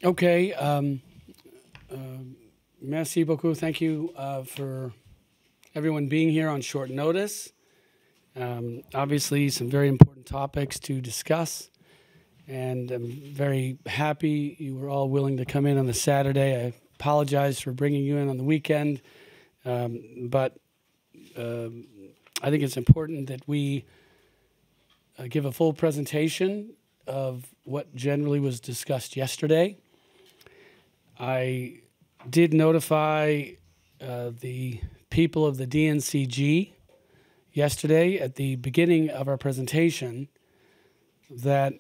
Okay. Merci beaucoup. Thank you for everyone being here on short notice. Obviously, some very important topics to discuss. And I'm very happy you were all willing to come in on the Saturday. I apologize for bringing you in on the weekend. But I think it's important that we give a full presentation of what generally was discussed yesterday. I did notify the people of the DNCG yesterday at the beginning of our presentation that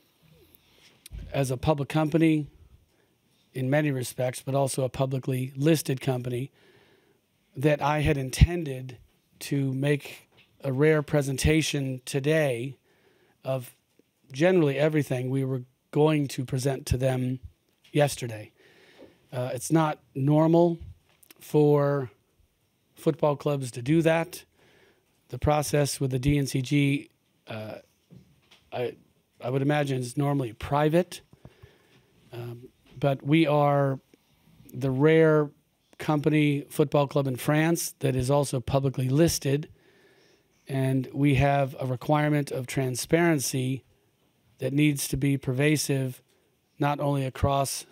as a public company in many respects, but also a publicly listed company, that I had intended to make a rare presentation today of generally everything we were going to present to them yesterday. It's not normal for football clubs to do that. The process with the DNCG, I would imagine, is normally private. But we are the rare company, football club in France that is also publicly listed. And we have a requirement of transparency that needs to be pervasive, not only across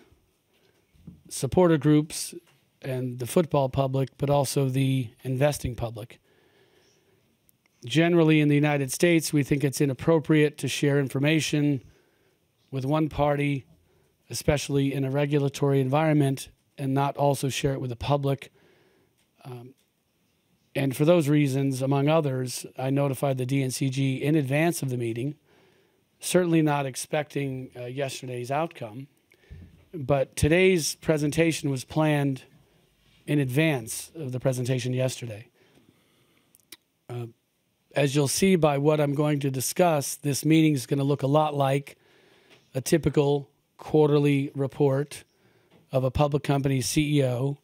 supporter groups and the football public, but also the investing public. Generally, in the United States, we think it's inappropriate to share information with one party, especially in a regulatory environment, and not also share it with the public. And for those reasons, among others, I notified the DNCG in advance of the meeting, certainly not expecting yesterday's outcome. But today's presentation was planned in advance of the presentation yesterday. As you'll see by what I'm going to discuss, this meeting is going to look a lot like a typical quarterly report of a public company CEO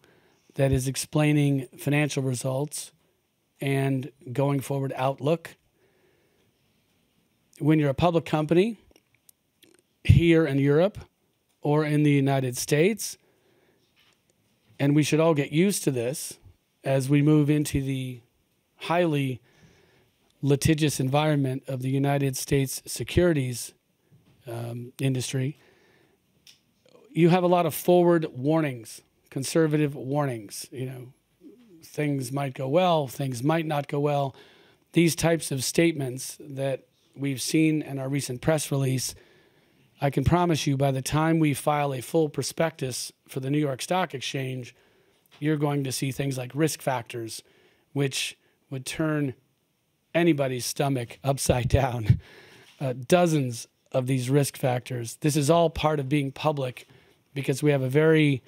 that is explaining financial results and going forward outlook. When you're a public company here in Europe or in the United States, and we should all get used to this as we move into the highly litigious environment of the United States securities industry, you have a lot of forward warnings, conservative warnings. You know, things might go well, things might not go well. These types of statements that we've seen in our recent press release, I can promise you by the time we file a full prospectus for the New York Stock Exchange, you're going to see things like risk factors, which would turn anybody's stomach upside down. Dozens of these risk factors. This is all part of being public because we have a very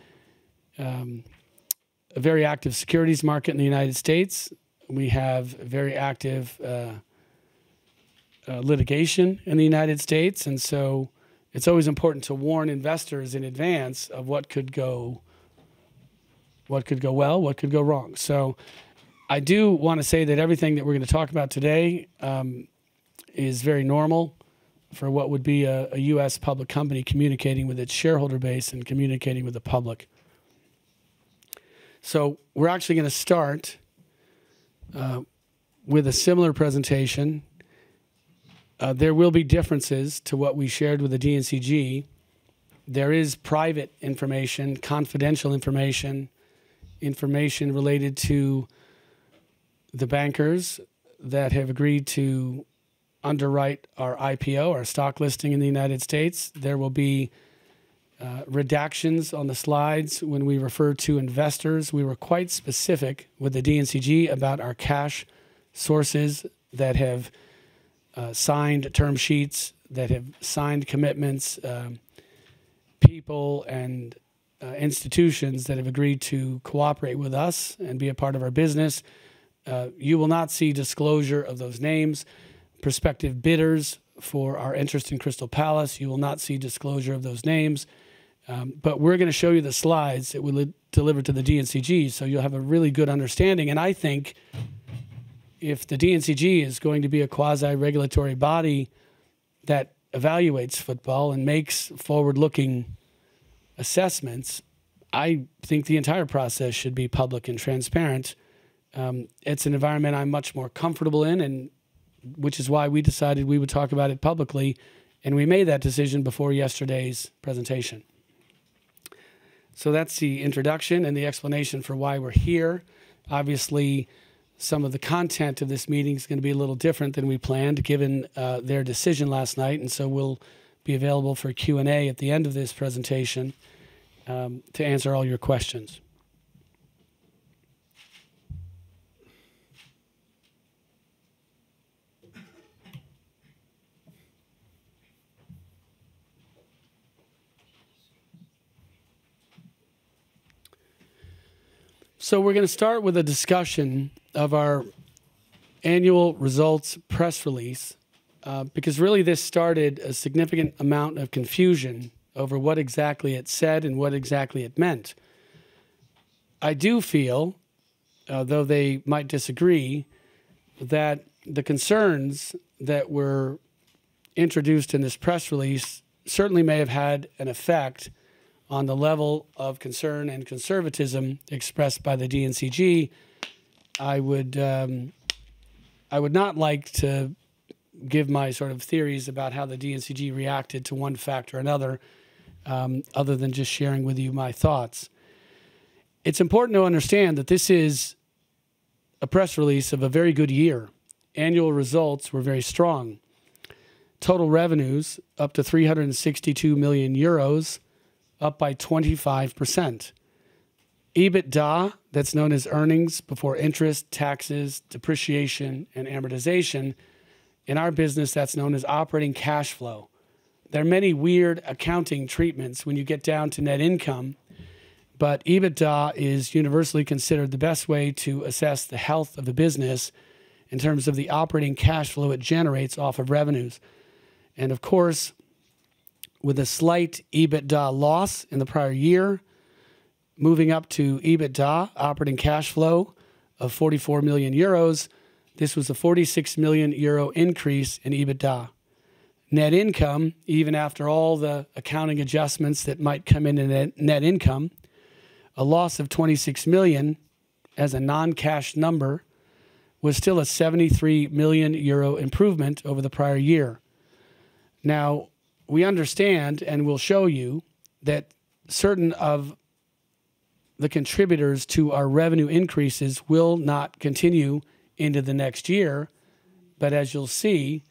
active securities market in the United States. We have very active litigation in the United States, and so it's always important to warn investors in advance of what could go well, what could go wrong. So I do want to say that everything that we're going to talk about today is very normal for what would be a U.S. public company communicating with its shareholder base and communicating with the public. So we're actually going to start with a similar presentation. There will be differences to what we shared with the DNCG. There is private information, confidential information, information related to the bankers that have agreed to underwrite our IPO, our stock listing in the United States. There will be redactions on the slides when we refer to investors. We were quite specific with the DNCG about our cash sources that have signed term sheets, that have signed commitments, people and institutions that have agreed to cooperate with us and be a part of our business. You will not see disclosure of those names. Prospective bidders for our interest in Crystal Palace, you will not see disclosure of those names. But we're going to show you the slides that we delivered to the DNCG, so you'll have a really good understanding. And I think if the DNCG is going to be a quasi-regulatory body that evaluates football and makes forward-looking assessments, I think the entire process should be public and transparent. It's an environment I'm much more comfortable in, and which is why we decided we would talk about it publicly, and we made that decision before yesterday's presentation. So that's the introduction and the explanation for why we're here. Obviously, some of the content of this meeting is going to be a little different than we planned, given their decision last night, and so we'll be available for Q&A at the end of this presentation to answer all your questions. So we're going to start with a discussion of our annual results press release, because really this started a significant amount of confusion over what exactly it said and what exactly it meant. I do feel, though they might disagree, that the concerns that were introduced in this press release certainly may have had an effect on the level of concern and conservatism expressed by the DNCG. I would not like to give my sort of theories about how the DNCG reacted to one fact or another, other than just sharing with you my thoughts. It's important to understand that this is a press release of a very good year. Annual results were very strong. Total revenues up to 362 million euros, up by 25%. EBITDA, that's known as earnings before interest, taxes, depreciation, and amortization. In our business, that's known as operating cash flow. There are many weird accounting treatments when you get down to net income, but EBITDA is universally considered the best way to assess the health of a business in terms of the operating cash flow it generates off of revenues. And of course, with a slight EBITDA loss in the prior year, moving up to EBITDA, operating cash flow of 44 million euros, this was a 46 million euro increase in EBITDA. Net income, even after all the accounting adjustments that might come in net income, a loss of 26 million as a non-cash number, was still a 73 million euro improvement over the prior year. Now, we understand and we'll show you that certain of the contributors to our revenue increases will not continue into the next year. But as you'll see,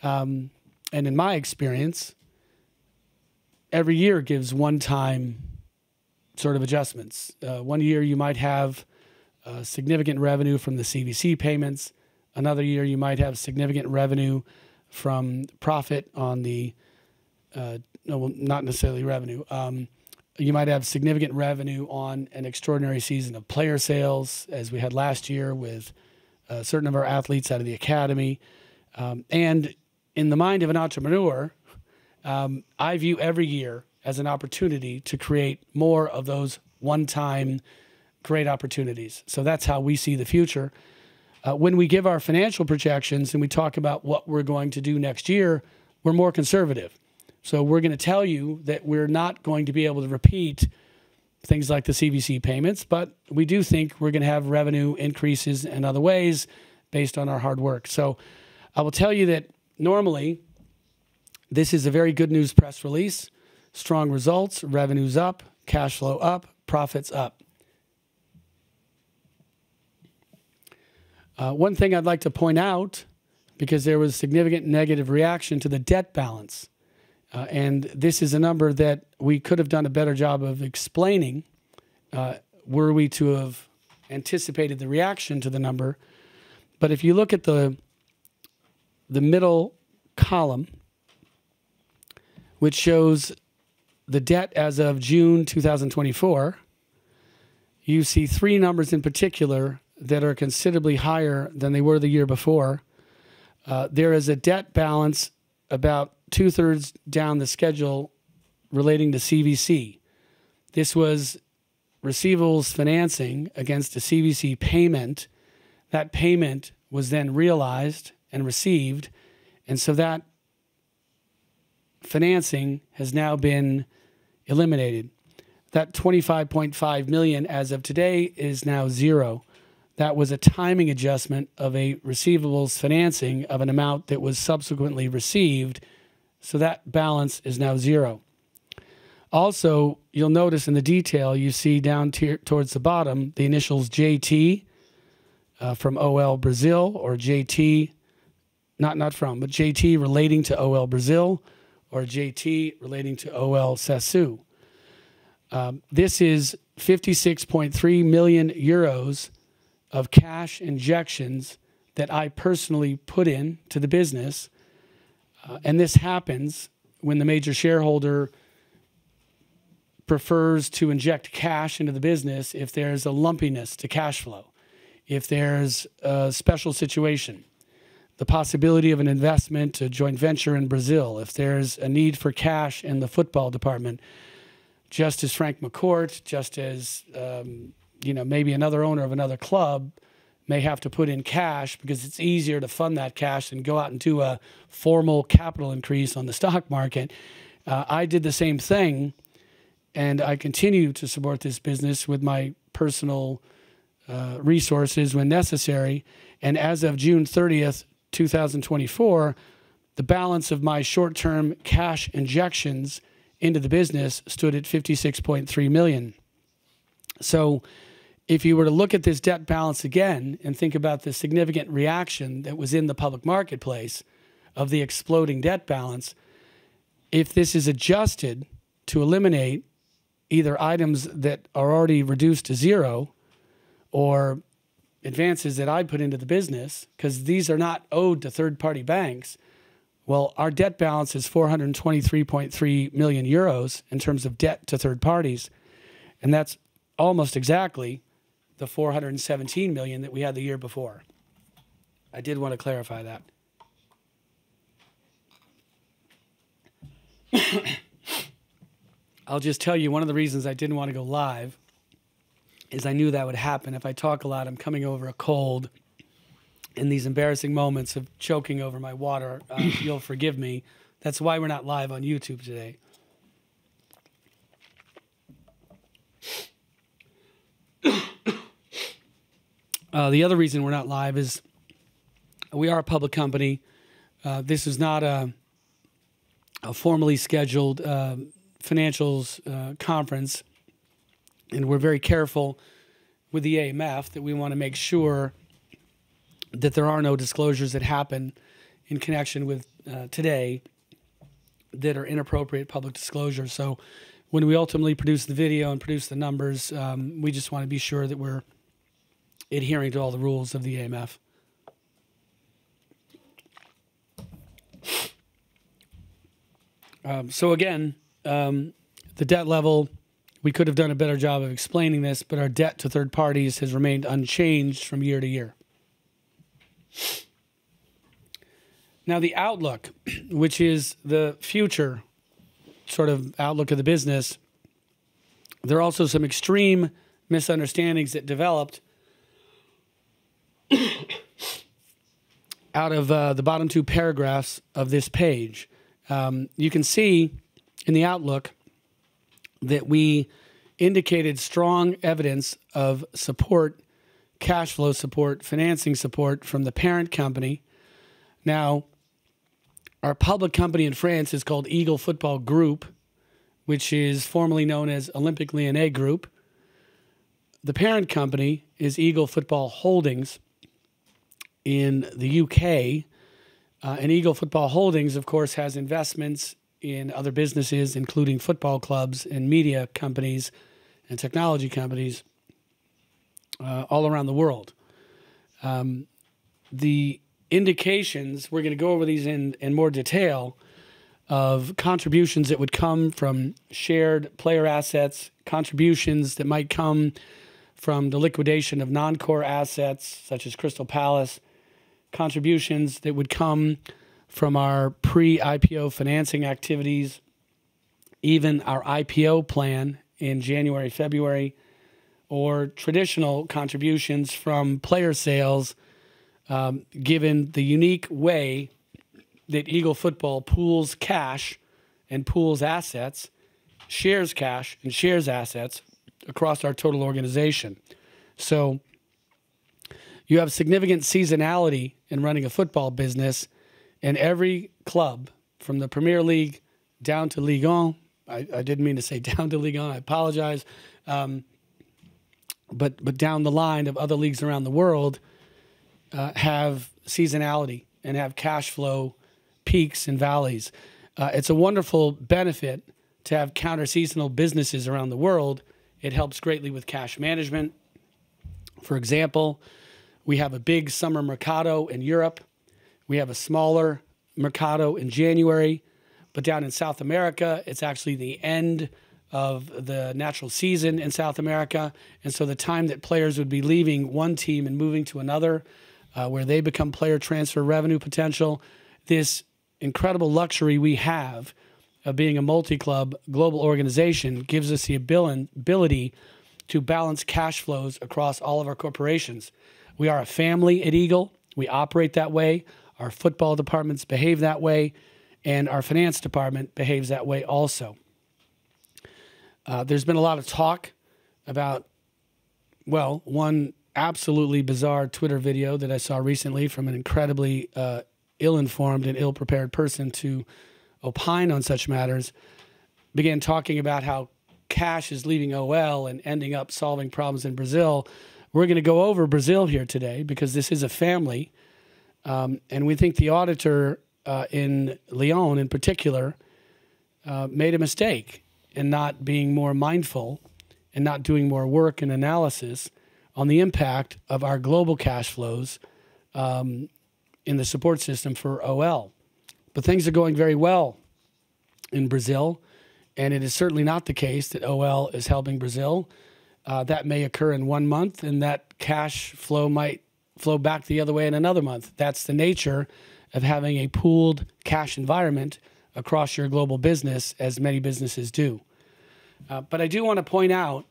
and in my experience, every year gives one-time sort of adjustments. One year you might have significant revenue from the CVC payments. Another year you might have significant revenue from profit on the no, well, not necessarily revenue. You might have significant revenue on an extraordinary season of player sales, as we had last year with certain of our athletes out of the academy. And in the mind of an entrepreneur, I view every year as an opportunity to create more of those one-time great opportunities. So that's how we see the future. When we give our financial projections and we talk about what we're going to do next year, we're more conservative. So we're going to tell you that we're not going to be able to repeat things like the CVC payments, but we do think we're going to have revenue increases in other ways based on our hard work. So I will tell you that normally this is a very good news press release. Strong results, revenues up, cash flow up, profits up. One thing I'd like to point out, because there was significant negative reaction to the debt balance. And this is a number that we could have done a better job of explaining were we to have anticipated the reaction to the number. But if you look at the middle column, which shows the debt as of June 2024, you see three numbers in particular that are considerably higher than they were the year before. There is a debt balance about two-thirds down the schedule relating to CVC. This was receivables financing against a CVC payment. That payment was then realized and received, and so that financing has now been eliminated. That 25.5 million as of today is now zero. That was a timing adjustment of a receivables financing of an amount that was subsequently received. So that balance is now zero. Also, you'll notice in the detail, you see down towards the bottom, the initials JT from OL Brazil, or JT, not from, but JT relating to OL Brazil, or JT relating to OL Sassu. This is 56.3 million euros of cash injections that I personally put in to the business. And this happens when the major shareholder prefers to inject cash into the business if there's a lumpiness to cash flow, if there's a special situation, the possibility of an investment, a joint venture in Brazil, if there's a need for cash in the football department, just as Frank McCourt, just as maybe another owner of another club may have to put in cash because it's easier to fund that cash than go out and do a formal capital increase on the stock market. I did the same thing, and I continue to support this business with my personal resources when necessary. And as of June 30th, 2024, the balance of my short-term cash injections into the business stood at 56.3 million. So if you were to look at this debt balance again and think about the significant reaction that was in the public marketplace of the exploding debt balance, if this is adjusted to eliminate either items that are already reduced to zero or advances that I put into the business, because these are not owed to third-party banks, well, our debt balance is 423.3 million euros in terms of debt to third parties, and that's almost exactly the 417 million that we had the year before. I did want to clarify that. I'll just tell you, one of the reasons I didn't want to go live is I knew that would happen. If I talk a lot, I'm coming over a cold. In these embarrassing moments of choking over my water, you'll forgive me. That's why we're not live on YouTube today. The other reason we're not live is we are a public company. This is not a formally scheduled financials conference, and we're very careful with the AMF that we want to make sure that there are no disclosures that happen in connection with today that are inappropriate public disclosures. So when we ultimately produce the video and produce the numbers, we just want to be sure that we're adhering to all the rules of the AMF. So again, the debt level, we could have done a better job of explaining this, but our debt to third parties has remained unchanged from year to year. Now the outlook, which is the future sort of outlook of the business, there are also some extreme misunderstandings that developed out of the bottom two paragraphs of this page. You can see in the outlook that we indicated strong evidence of support, cash flow support, financing support from the parent company. Now, our public company in France is called Eagle Football Group, which is formerly known as Olympique Lyonnais Group. The parent company is Eagle Football Holdings in the UK. And Eagle Football Holdings, of course, has investments in other businesses, including football clubs and media companies and technology companies all around the world. The indications, we're going to go over these in more detail, of contributions that would come from shared player assets, contributions that might come from the liquidation of non-core assets, such as Crystal Palace, contributions that would come from our pre-IPO financing activities, even our IPO plan in January, February, or traditional contributions from player sales, given the unique way that Eagle Football pools cash and pools assets, shares cash and shares assets across our total organization. So you have significant seasonality in running a football business, and every club from the Premier League down to Ligue 1, I didn't mean to say down to Ligue 1, I apologize, but down the line of other leagues around the world have seasonality and have cash flow peaks and valleys. It's a wonderful benefit to have counter-seasonal businesses around the world. It helps greatly with cash management. For example, we have a big summer mercado in Europe. We have a smaller mercado in January. But down in South America, it's actually the end of the natural season in South America. And so the time that players would be leaving one team and moving to another, where they become player transfer revenue potential, this incredible luxury we have of being a multi-club global organization gives us the ability to balance cash flows across all of our corporations. We are a family at Eagle. We operate that way. Our football departments behave that way, and our finance department behaves that way also. There's been a lot of talk about, well, one absolutely bizarre Twitter video that I saw recently from an incredibly ill-informed and ill-prepared person to opine on such matters, began talking about how cash is leaving OL and ending up solving problems in Brazil. We're going to go over Brazil here today because this is a family, and we think the auditor in Lyon in particular made a mistake in not being more mindful and not doing more work and analysis on the impact of our global cash flows in the support system for OL. But things are going very well in Brazil, and it is certainly not the case that OL is helping Brazil. That may occur in 1 month, and that cash flow might flow back the other way in another month. That's the nature of having a pooled cash environment across your global business, as many businesses do. But I do want to point out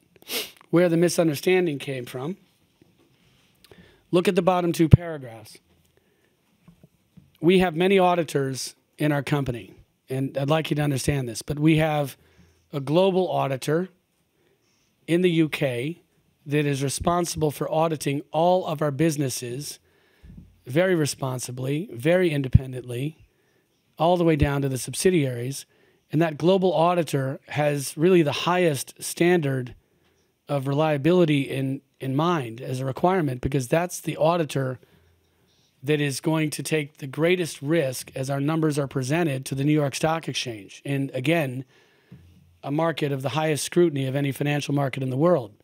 where the misunderstanding came from. Look at the bottom two paragraphs. We have many auditors in our company, and I'd like you to understand this, but we have a global auditor in the UK that is responsible for auditing all of our businesses very responsibly, very independently, all the way down to the subsidiaries. And that global auditor has really the highest standard of reliability in mind as a requirement, because that's the auditor that is going to take the greatest risk as our numbers are presented to the New York Stock Exchange. And again, a market of the highest scrutiny of any financial market in the world.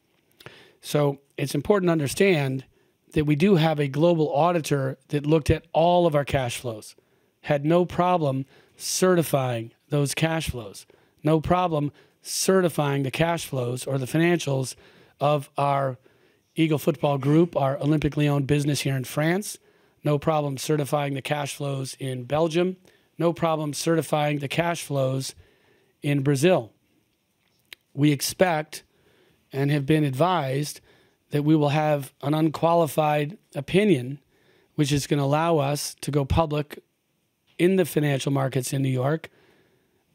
So it's important to understand that we do have a global auditor that looked at all of our cash flows, had no problem certifying those cash flows, no problem certifying the cash flows or the financials of our Eagle Football Group, our Olympic Lyon business here in France, no problem certifying the cash flows in Belgium, no problem certifying the cash flows in Brazil. We expect and have been advised that we will have an unqualified opinion, which is going to allow us to go public in the financial markets in New York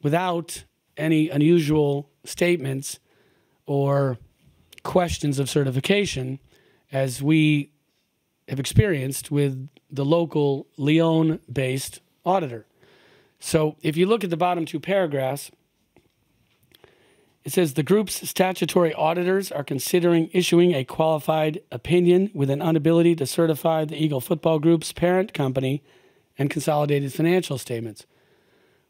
without any unusual statements or questions of certification, as we have experienced with the local Lyon-based auditor. So if you look at the bottom two paragraphs, it says the group's statutory auditors are considering issuing a qualified opinion with an inability to certify the Eagle Football Group's parent company and consolidated financial statements.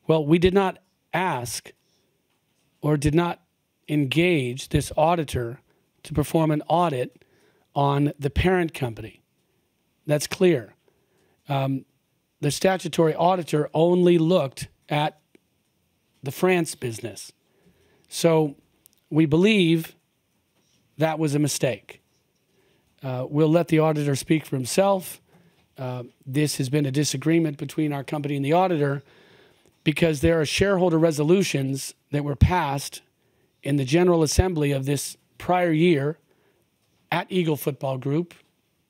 Well, we did not ask or did not engage this auditor to perform an audit on the parent company. That's clear. The statutory auditor only looked at the France business. So we believe that was a mistake. We'll let the auditor speak for himself. This has been a disagreement between our company and the auditor because there are shareholder resolutions that were passed in the General Assembly of this prior year at Eagle Football Group,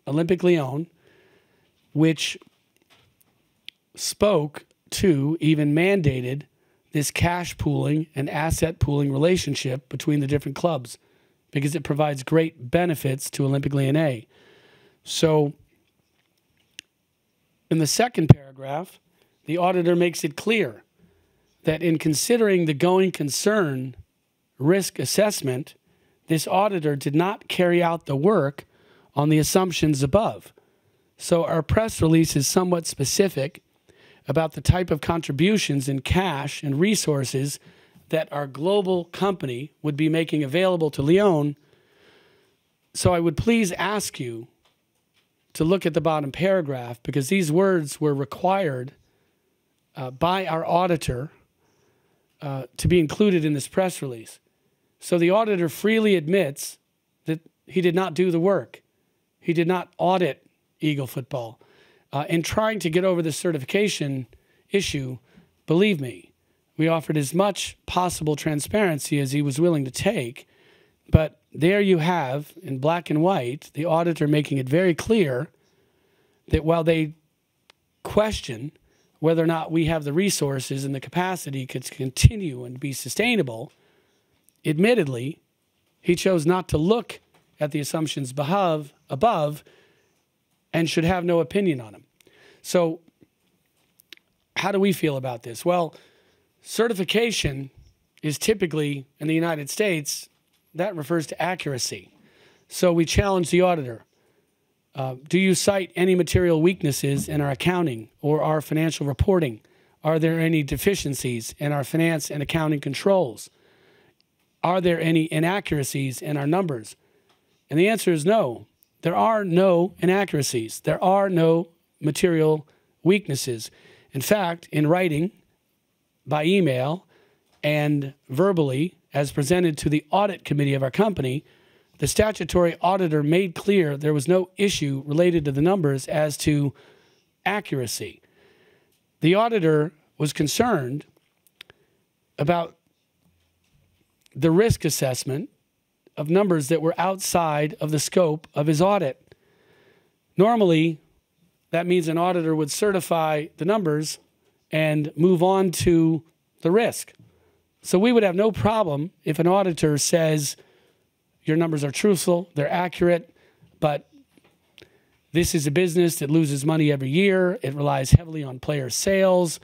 Olympic Lyon, which spoke to, even mandated, this cash pooling and asset pooling relationship between the different clubs because it provides great benefits to Olympique Lyonnais. So in the second paragraph, the auditor makes it clear that in considering the going concern risk assessment, this auditor did not carry out the work on the assumptions above. So our press release is somewhat specific about the type of contributions in cash and resources that our global company would be making available to Lyon. So I would please ask you to look at the bottom paragraph because these words were required by our auditor to be included in this press release. So the auditor freely admits that he did not do the work. He did not audit Eagle Football. In trying to get over the certification issue, believe me, we offered as much possible transparency as he was willing to take. But there you have, in black and white, the auditor making it very clear that while they question whether or not we have the resources and the capacity to continue and be sustainable, admittedly, he chose not to look at the assumptions above and should have no opinion on them. So how do we feel about this? Well, certification is typically, in the United States, that refers to accuracy. So we challenge the auditor. Do you cite any material weaknesses in our accounting or our financial reporting? Are there any deficiencies in our finance and accounting controls? Are there any inaccuracies in our numbers? And the answer is no. There are no inaccuracies. There are no material weaknesses. In fact, in writing, by email, and verbally, as presented to the audit committee of our company, the statutory auditor made clear there was no issue related to the numbers as to accuracy. The auditor was concerned about the risk assessment of numbers that were outside of the scope of his audit. Normally, that means an auditor would certify the numbers and move on to the risk. So we would have no problem if an auditor says, your numbers are truthful, they're accurate, but this is a business that loses money every year. It relies heavily on player sales.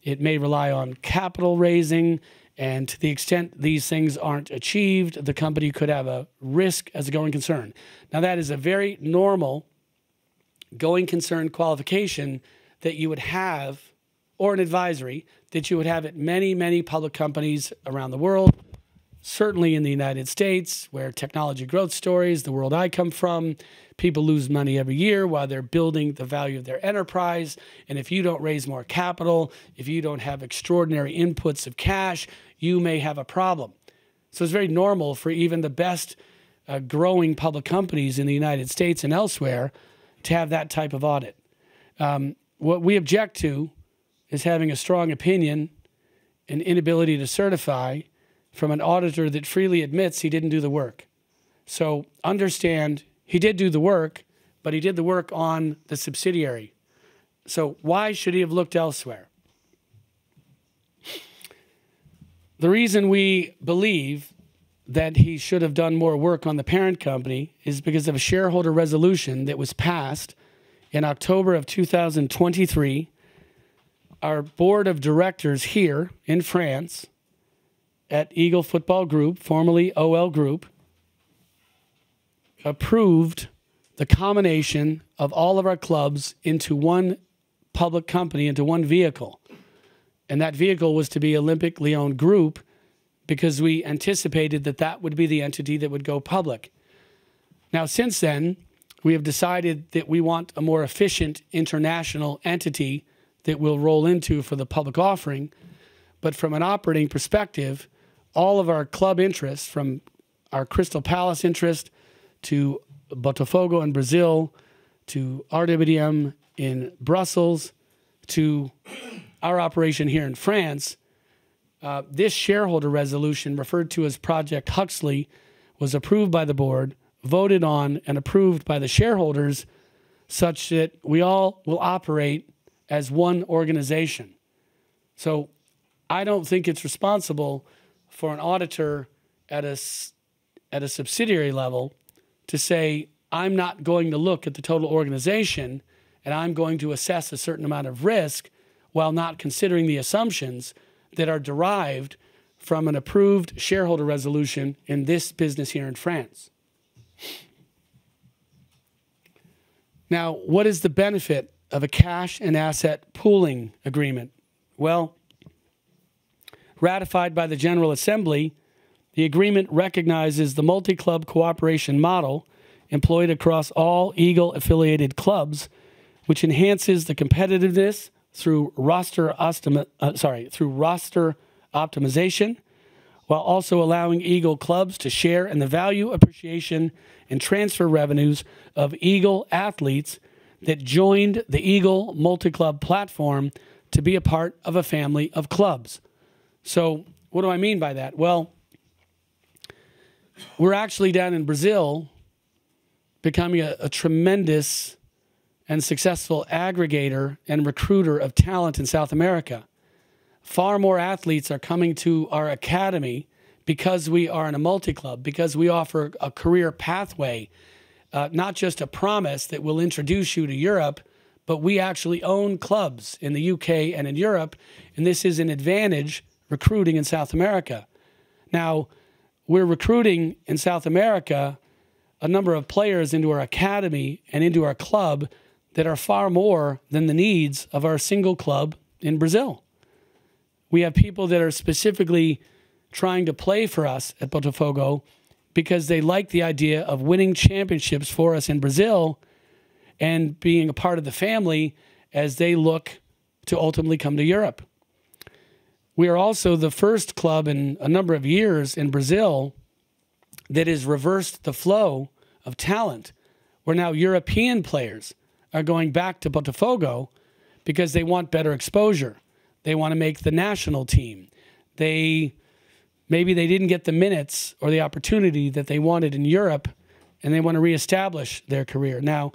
It may rely on capital raising. And to the extent these things aren't achieved, the company could have a risk as a going concern. Now, that is a very normal going concern qualification that you would have, or an advisory that you would have at many, many public companies around the world, certainly in the United States, where technology growth stories, the world I come from, people lose money every year while they're building the value of their enterprise. And if you don't raise more capital, if you don't have extraordinary inputs of cash, you may have a problem. So it's very normal for even the best growing public companies in the United States and elsewhere to have that type of audit. What we object to is having a strong opinion and inability to certify from an auditor that freely admits he didn't do the work. So understand he did do the work, but he did the work on the subsidiary. So why should he have looked elsewhere? The reason we believe that he should have done more work on the parent company is because of a shareholder resolution that was passed in October of 2023. Our board of directors here in France at Eagle Football Group, formerly OL Group, approved the combination of all of our clubs into one public company, into one vehicle. And that vehicle was to be Olympique Lyon Group because we anticipated that that would be the entity that would go public. Now, since then, we have decided that we want a more efficient international entity that we'll roll into for the public offering. But from an operating perspective, all of our club interests, from our Crystal Palace interest to Botafogo in Brazil, to RWDM in Brussels, to our operation here in France, this shareholder resolution, referred to as Project Huxley, was approved by the board, voted on, and approved by the shareholders such that we all will operate as one organization. So I don't think it's responsible for an auditor at a subsidiary level to say, I'm not going to look at the total organization and I'm going to assess a certain amount of risk while not considering the assumptions that are derived from an approved shareholder resolution in this business here in France. Now, what is the benefit of a cash and asset pooling agreement? Well, ratified by the General Assembly, the agreement recognizes the multi-club cooperation model employed across all Eagle-affiliated clubs, which enhances the competitiveness through roster optimization, while also allowing Eagle clubs to share in the value, appreciation, and transfer revenues of Eagle athletes that joined the Eagle multi-club platform to be a part of a family of clubs. So what do I mean by that? Well, we're actually down in Brazil becoming a tremendous and successful aggregator and recruiter of talent in South America. Far more athletes are coming to our academy because we are in a multi-club, because we offer a career pathway, not just a promise that will introduce you to Europe, but we actually own clubs in the UK and in Europe, and this is an advantage recruiting in South America. Now, we're recruiting in South America a number of players into our academy and into our club that are far more than the needs of our single club in Brazil. We have people that are specifically trying to play for us at Botafogo because they like the idea of winning championships for us in Brazil and being a part of the family as they look to ultimately come to Europe. We are also the first club in a number of years in Brazil that has reversed the flow of talent, where now European players are going back to Botafogo because they want better exposure. They want to make the national team. Maybe they didn't get the minutes or the opportunity that they wanted in Europe, and they want to reestablish their career. Now,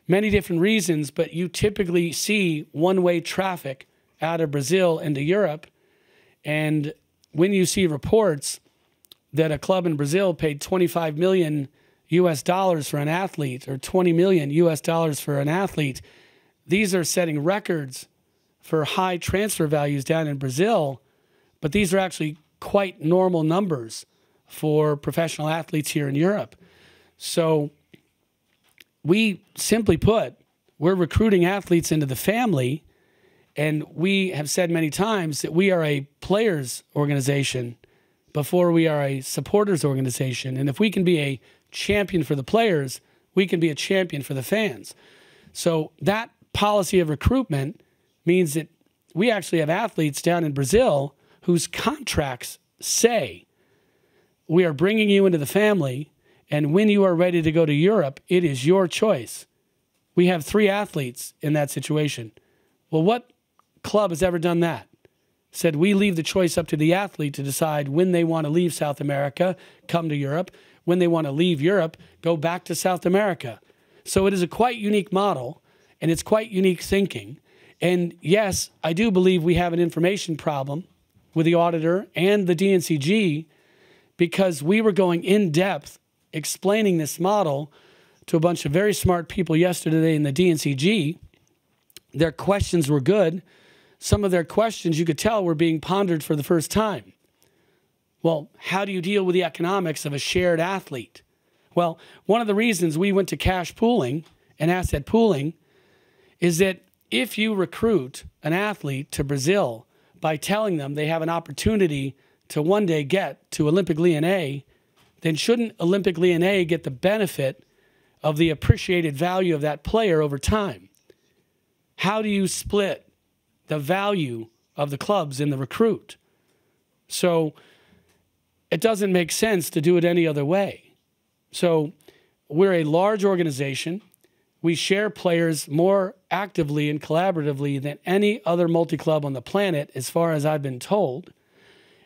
many different reasons, but you typically see one-way traffic out of Brazil into Europe. And when you see reports that a club in Brazil paid $25 million for an athlete or $20 million for an athlete, these are setting records for high transfer values down in Brazil, but these are actually quite normal numbers for professional athletes here in Europe. So we simply put, we're recruiting athletes into the family, and we have said many times that we are a players organization before we are a supporters organization. And if we can be a champion for the players, we can be a champion for the fans. So that policy of recruitment means that we actually have athletes down in Brazil whose contracts say, we are bringing you into the family, and when you are ready to go to Europe, it is your choice. We have 3 athletes in that situation. Well, what club has ever done that? Said we leave the choice up to the athlete to decide when they want to leave South America, come to Europe. When they want to leave Europe, go back to South America. So it is a quite unique model, and it's quite unique thinking. And yes, I do believe we have an information problem with the auditor and the DNCG, because we were going in depth explaining this model to a bunch of very smart people yesterday in the DNCG. Their questions were good. Some of their questions, you could tell, were being pondered for the first time. Well, how do you deal with the economics of a shared athlete? Well, one of the reasons we went to cash pooling and asset pooling is that if you recruit an athlete to Brazil by telling them they have an opportunity to one day get to Olympic Lyonnais, then shouldn't Olympic Lyonnais get the benefit of the appreciated value of that player over time? How do you split the value of the clubs in the recruit? So it doesn't make sense to do it any other way. So we're a large organization. We share players more actively and collaboratively than any other multi-club on the planet, as far as I've been told.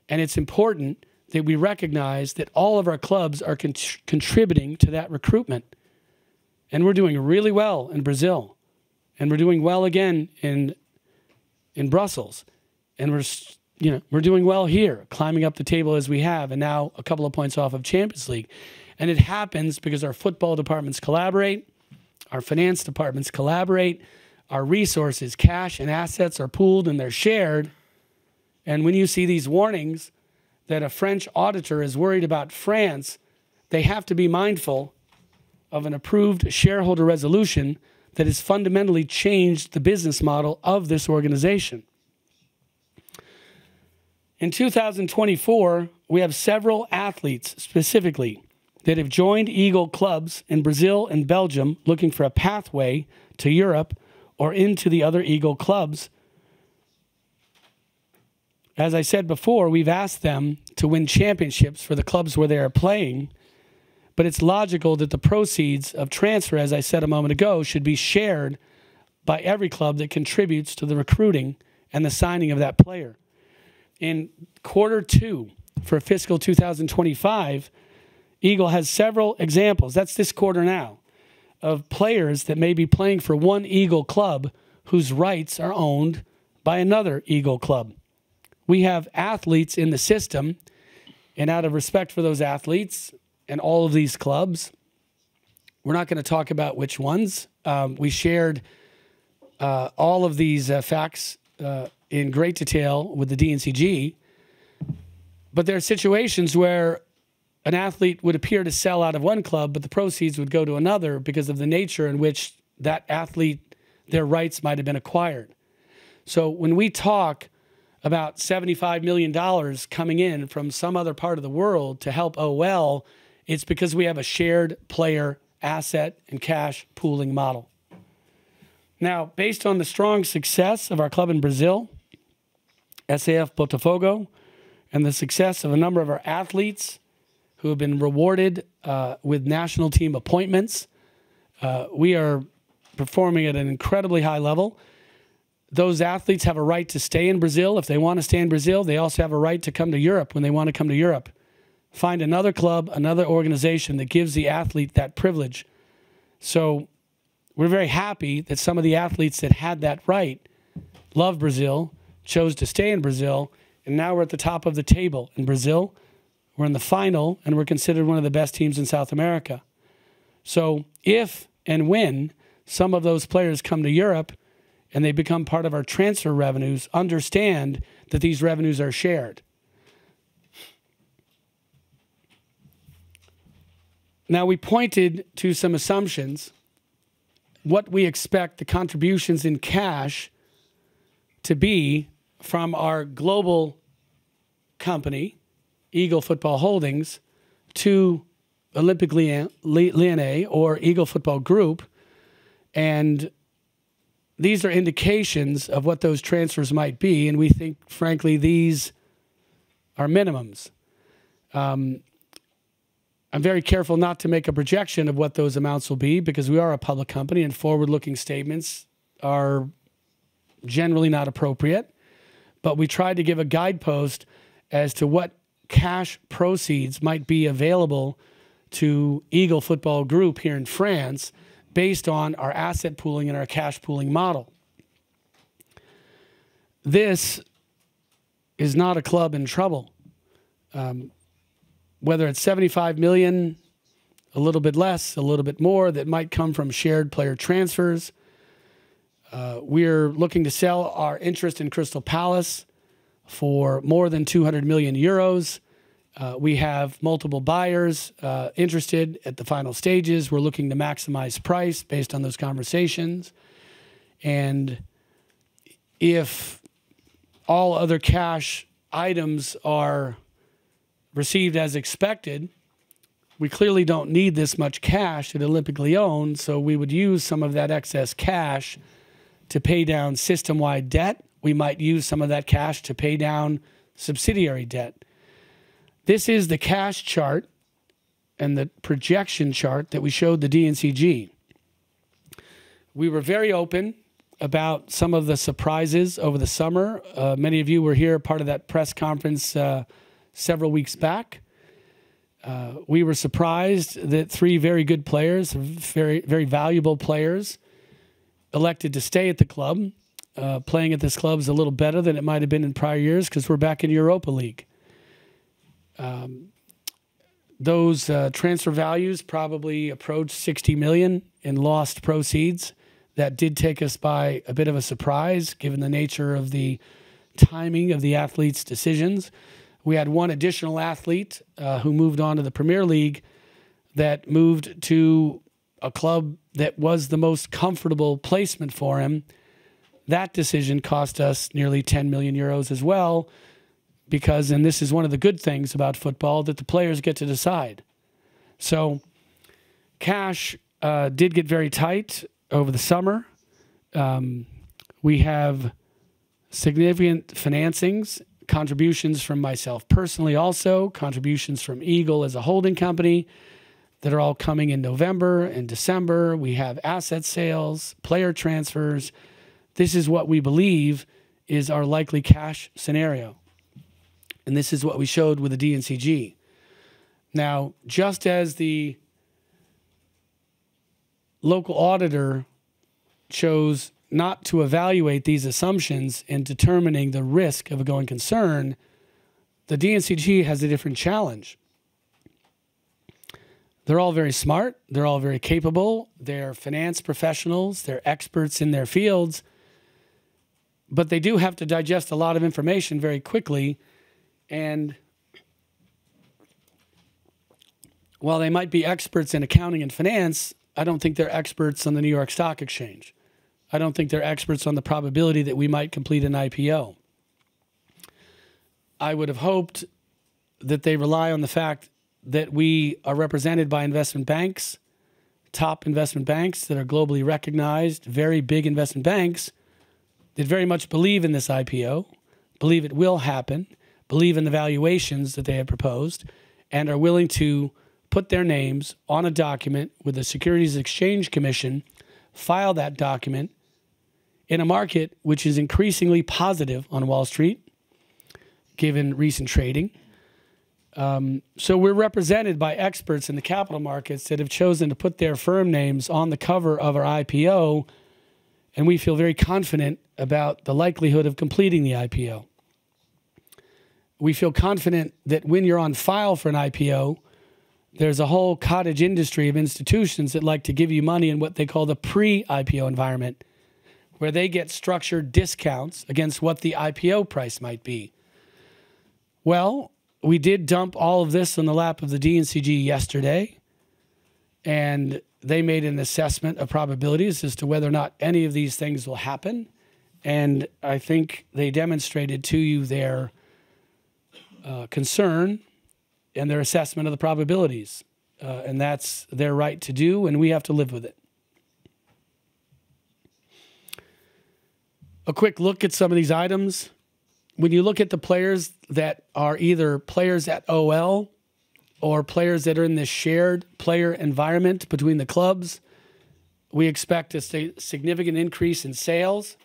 And it's important that we recognize that all of our clubs are contributing to that recruitment. And we're doing really well in Brazil. And we're doing well again in Brussels. And we're we're doing well here, climbing up the table as we have, and now a couple of points off of Champions League. And it happens because our football departments collaborate, our finance departments collaborate, our resources, cash and assets are pooled and they're shared. And when you see these warnings that a French auditor is worried about France, they have to be mindful of an approved shareholder resolution that has fundamentally changed the business model of this organization. In 2024, we have several athletes specifically that have joined Eagle clubs in Brazil and Belgium looking for a pathway to Europe or into the other Eagle clubs. As I said before, we've asked them to win championships for the clubs where they are playing, but it's logical that the proceeds of transfer, as I said a moment ago, should be shared by every club that contributes to the recruiting and the signing of that player. In Q2 for fiscal 2025, Eagle has several examples, that's this quarter now, of players that may be playing for one Eagle club whose rights are owned by another Eagle club. We have athletes in the system, and out of respect for those athletes and all of these clubs, we're not going to talk about which ones. We shared all of these facts in great detail with the DNCG, but there are situations where an athlete would appear to sell out of one club, but the proceeds would go to another because of the nature in which that athlete, their rights might have been acquired. So when we talk about $75 million coming in from some other part of the world to help OL, it's because we have a shared player asset and cash pooling model. Now, based on the strong success of our club in Brazil, SAF Botafogo, and the success of a number of our athletes who have been rewarded with national team appointments, we are performing at an incredibly high level. Those athletes have a right to stay in Brazil. If they want to stay in Brazil, they also have a right to come to Europe when they want to come to Europe. Find another club, another organization that gives the athlete that privilege. So we're very happy that some of the athletes that had that right love Brazil, chose to stay in Brazil, and now we're at the top of the table in Brazil. We're in the final, and we're considered one of the best teams in South America. So if and when some of those players come to Europe and they become part of our transfer revenues, understand that these revenues are shared. Now, we pointed to some assumptions, what we expect the contributions in cash to be from our global company, Eagle Football Holdings, to Olympique Lyonnais or Eagle Football Group. And these are indications of what those transfers might be. And we think, frankly, these are minimums. I'm very careful not to make a projection of what those amounts will be because we are a public company and forward-looking statements are generally not appropriate. But we tried to give a guidepost as to what cash proceeds might be available to Eagle Football Group here in France based on our asset pooling and our cash pooling model. This is not a club in trouble. Whether it's 75 million, a little bit less, a little bit more, that might come from shared player transfers. We're looking to sell our interest in Crystal Palace for more than 200 million euros. We have multiple buyers interested at the final stages. We're looking to maximize price based on those conversations. And if all other cash items are received as expected, we clearly don't need this much cash at Olympique Lyon, so we would use some of that excess cash to pay down system-wide debt. We might use some of that cash to pay down subsidiary debt. This is the cash chart and the projection chart that we showed the DNCG. We were very open about some of the surprises over the summer. Many of you were here, part of that press conference several weeks back. We were surprised that 3 very good players, very valuable players, elected to stay at the club. playing at this club is a little better than it might have been in prior years because we're back in Europa League. Those transfer values probably approached 60 million in lost proceeds. That did take us by a bit of a surprise, given the nature of the timing of the athletes' decisions. We had one additional athlete who moved on to the Premier League that moved to a club that was the most comfortable placement for him. That decision cost us nearly 10 million euros as well, because, and this is one of the good things about football, that the players get to decide. So cash did get very tight over the summer. We have significant financings, contributions from myself personally also, contributions from Eagle as a holding company that are all coming in November and December. We have asset sales, player transfers. This is what we believe is our likely cash scenario. And this is what we showed with the DNCG. Now, just as the local auditor chose not to evaluate these assumptions in determining the risk of a going concern, the DNCG has a different challenge. They're all very smart. They're all very capable. They're finance professionals. They're experts in their fields. But they do have to digest a lot of information very quickly. And while they might be experts in accounting and finance, I don't think they're experts on the New York Stock Exchange. I don't think they're experts on the probability that we might complete an IPO. I would have hoped that they rely on the fact that we are represented by investment banks, top investment banks that are globally recognized, very big investment banks that very much believe in this IPO, believe it will happen, believe in the valuations that they have proposed, and are willing to put their names on a document with the Securities Exchange Commission, file that document in a market which is increasingly positive on Wall Street, given recent trading. So we're represented by experts in the capital markets that have chosen to put their firm names on the cover of our IPO, and we feel very confident about the likelihood of completing the IPO. We feel confident that when you're on file for an IPO, there's a whole cottage industry of institutions that like to give you money in what they call the pre-IPO environment, where they get structured discounts against what the IPO price might be. Well, we did dump all of this in the lap of the DNCG yesterday, and they made an assessment of probabilities as to whether or not any of these things will happen. And I think they demonstrated to you their concern and their assessment of the probabilities. And that's their right to do, and we have to live with it. A quick look at some of these items. When you look at the players that are either players at OL or players that are in this shared player environment between the clubs, we expect a significant increase in sales.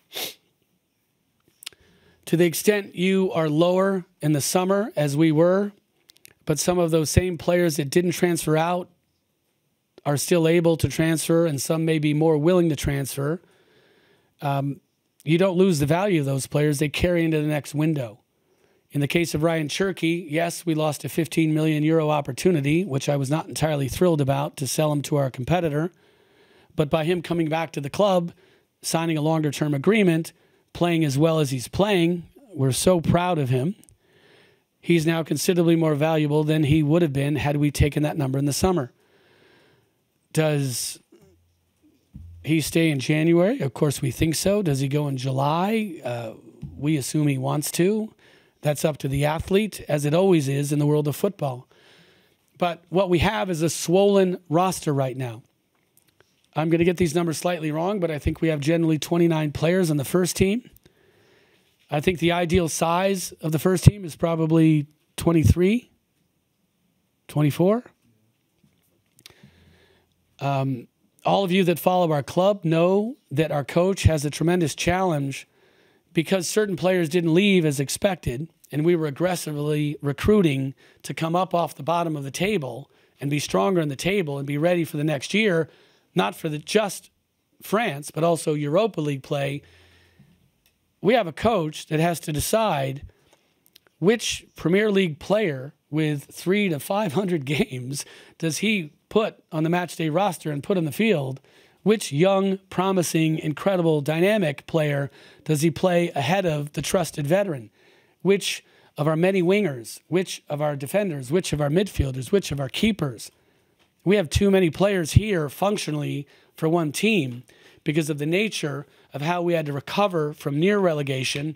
To the extent you are lower in the summer, as we were, but some of those same players that didn't transfer out are still able to transfer, and some may be more willing to transfer, you don't lose the value of those players. They carry into the next window. In the case of Ryan Cherky, yes, we lost a 15 million euro opportunity, which I was not entirely thrilled about, to sell him to our competitor. But by him coming back to the club, signing a longer-term agreement, playing as well as he's playing, we're so proud of him. He's now considerably more valuable than he would have been had we taken that number in the summer. Does he stay in January? Of course, we think so. Does he go in July? We assume he wants to. That's up to the athlete, as it always is in the world of football. But what we have is a swollen roster right now. I'm going to get these numbers slightly wrong, but I think we have generally 29 players on the first team. I think the ideal size of the first team is probably 23, 24. All of you that follow our club know that our coach has a tremendous challenge because certain players didn't leave as expected, and we were aggressively recruiting to come up off the bottom of the table and be stronger in the table and be ready for the next year, not for just France, but also Europa League play. we have a coach that has to decide which Premier League player with 300 to 500 games does he put on the match day roster and put on the field. Which young, promising, incredible, dynamic player does he play ahead of the trusted veteran? Which of our many wingers, which of our defenders, which of our midfielders, which of our keepers? We have too many players here functionally for one team because of the nature of how we had to recover from near relegation,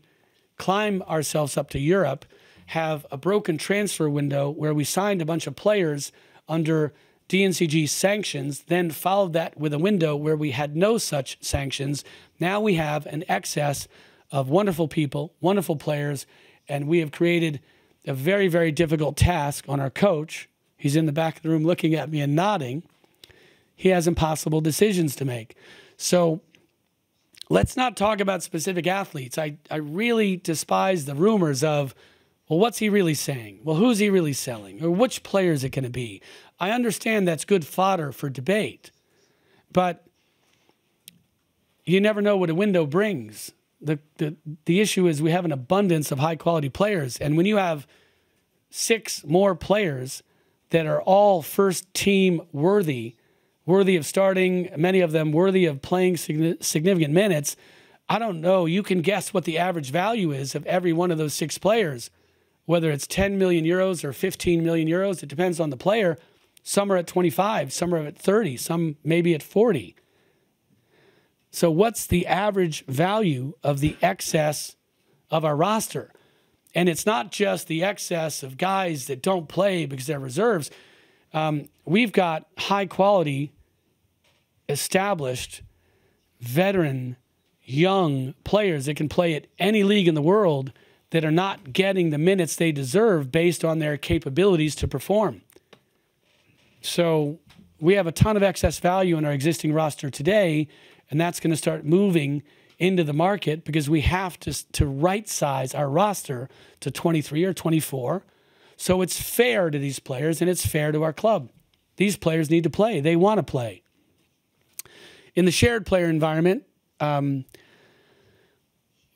climb ourselves up to Europe, have a broken transfer window where we signed a bunch of players under DNCG sanctions, then followed that with a window where we had no such sanctions. Now we have an excess of wonderful people, wonderful players, and we have created a very, very difficult task on our coach. He's in the back of the room looking at me and nodding. He has impossible decisions to make. So let's not talk about specific athletes. I really despise the rumors of, well, what's he really saying? Well, who's he really selling? Or which player is it going to be? I understand that's good fodder for debate, but you never know what a window brings. The issue is we have an abundance of high-quality players, and when you have 6 more players that are all first-team worthy of starting, many of them worthy of playing significant minutes, I don't know. You can guess what the average value is of every one of those 6 players, whether it's 10 million euros or 15 million euros. It depends on the player. Some are at 25, some are at 30, some maybe at 40. So what's the average value of the excess of our roster? And it's not just the excess of guys that don't play because they're reserves. We've got high-quality, established, veteran, young players that can play at any league in the world that are not getting the minutes they deserve based on their capabilities to perform. So we have a ton of excess value in our existing roster today, and that's going to start moving into the market because we have to right-size our roster to 23 or 24. So it's fair to these players, and it's fair to our club. These players need to play. They want to play. In the shared player environment,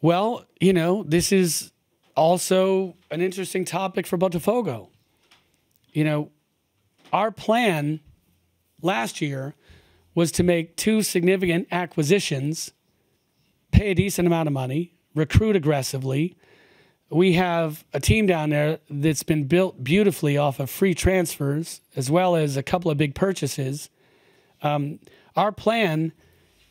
well, you know, this is also an interesting topic for Botafogo. You know, our plan last year was to make 2 significant acquisitions, pay a decent amount of money, recruit aggressively. We have a team down there that's been built beautifully off of free transfers as well as a couple of big purchases. Our plan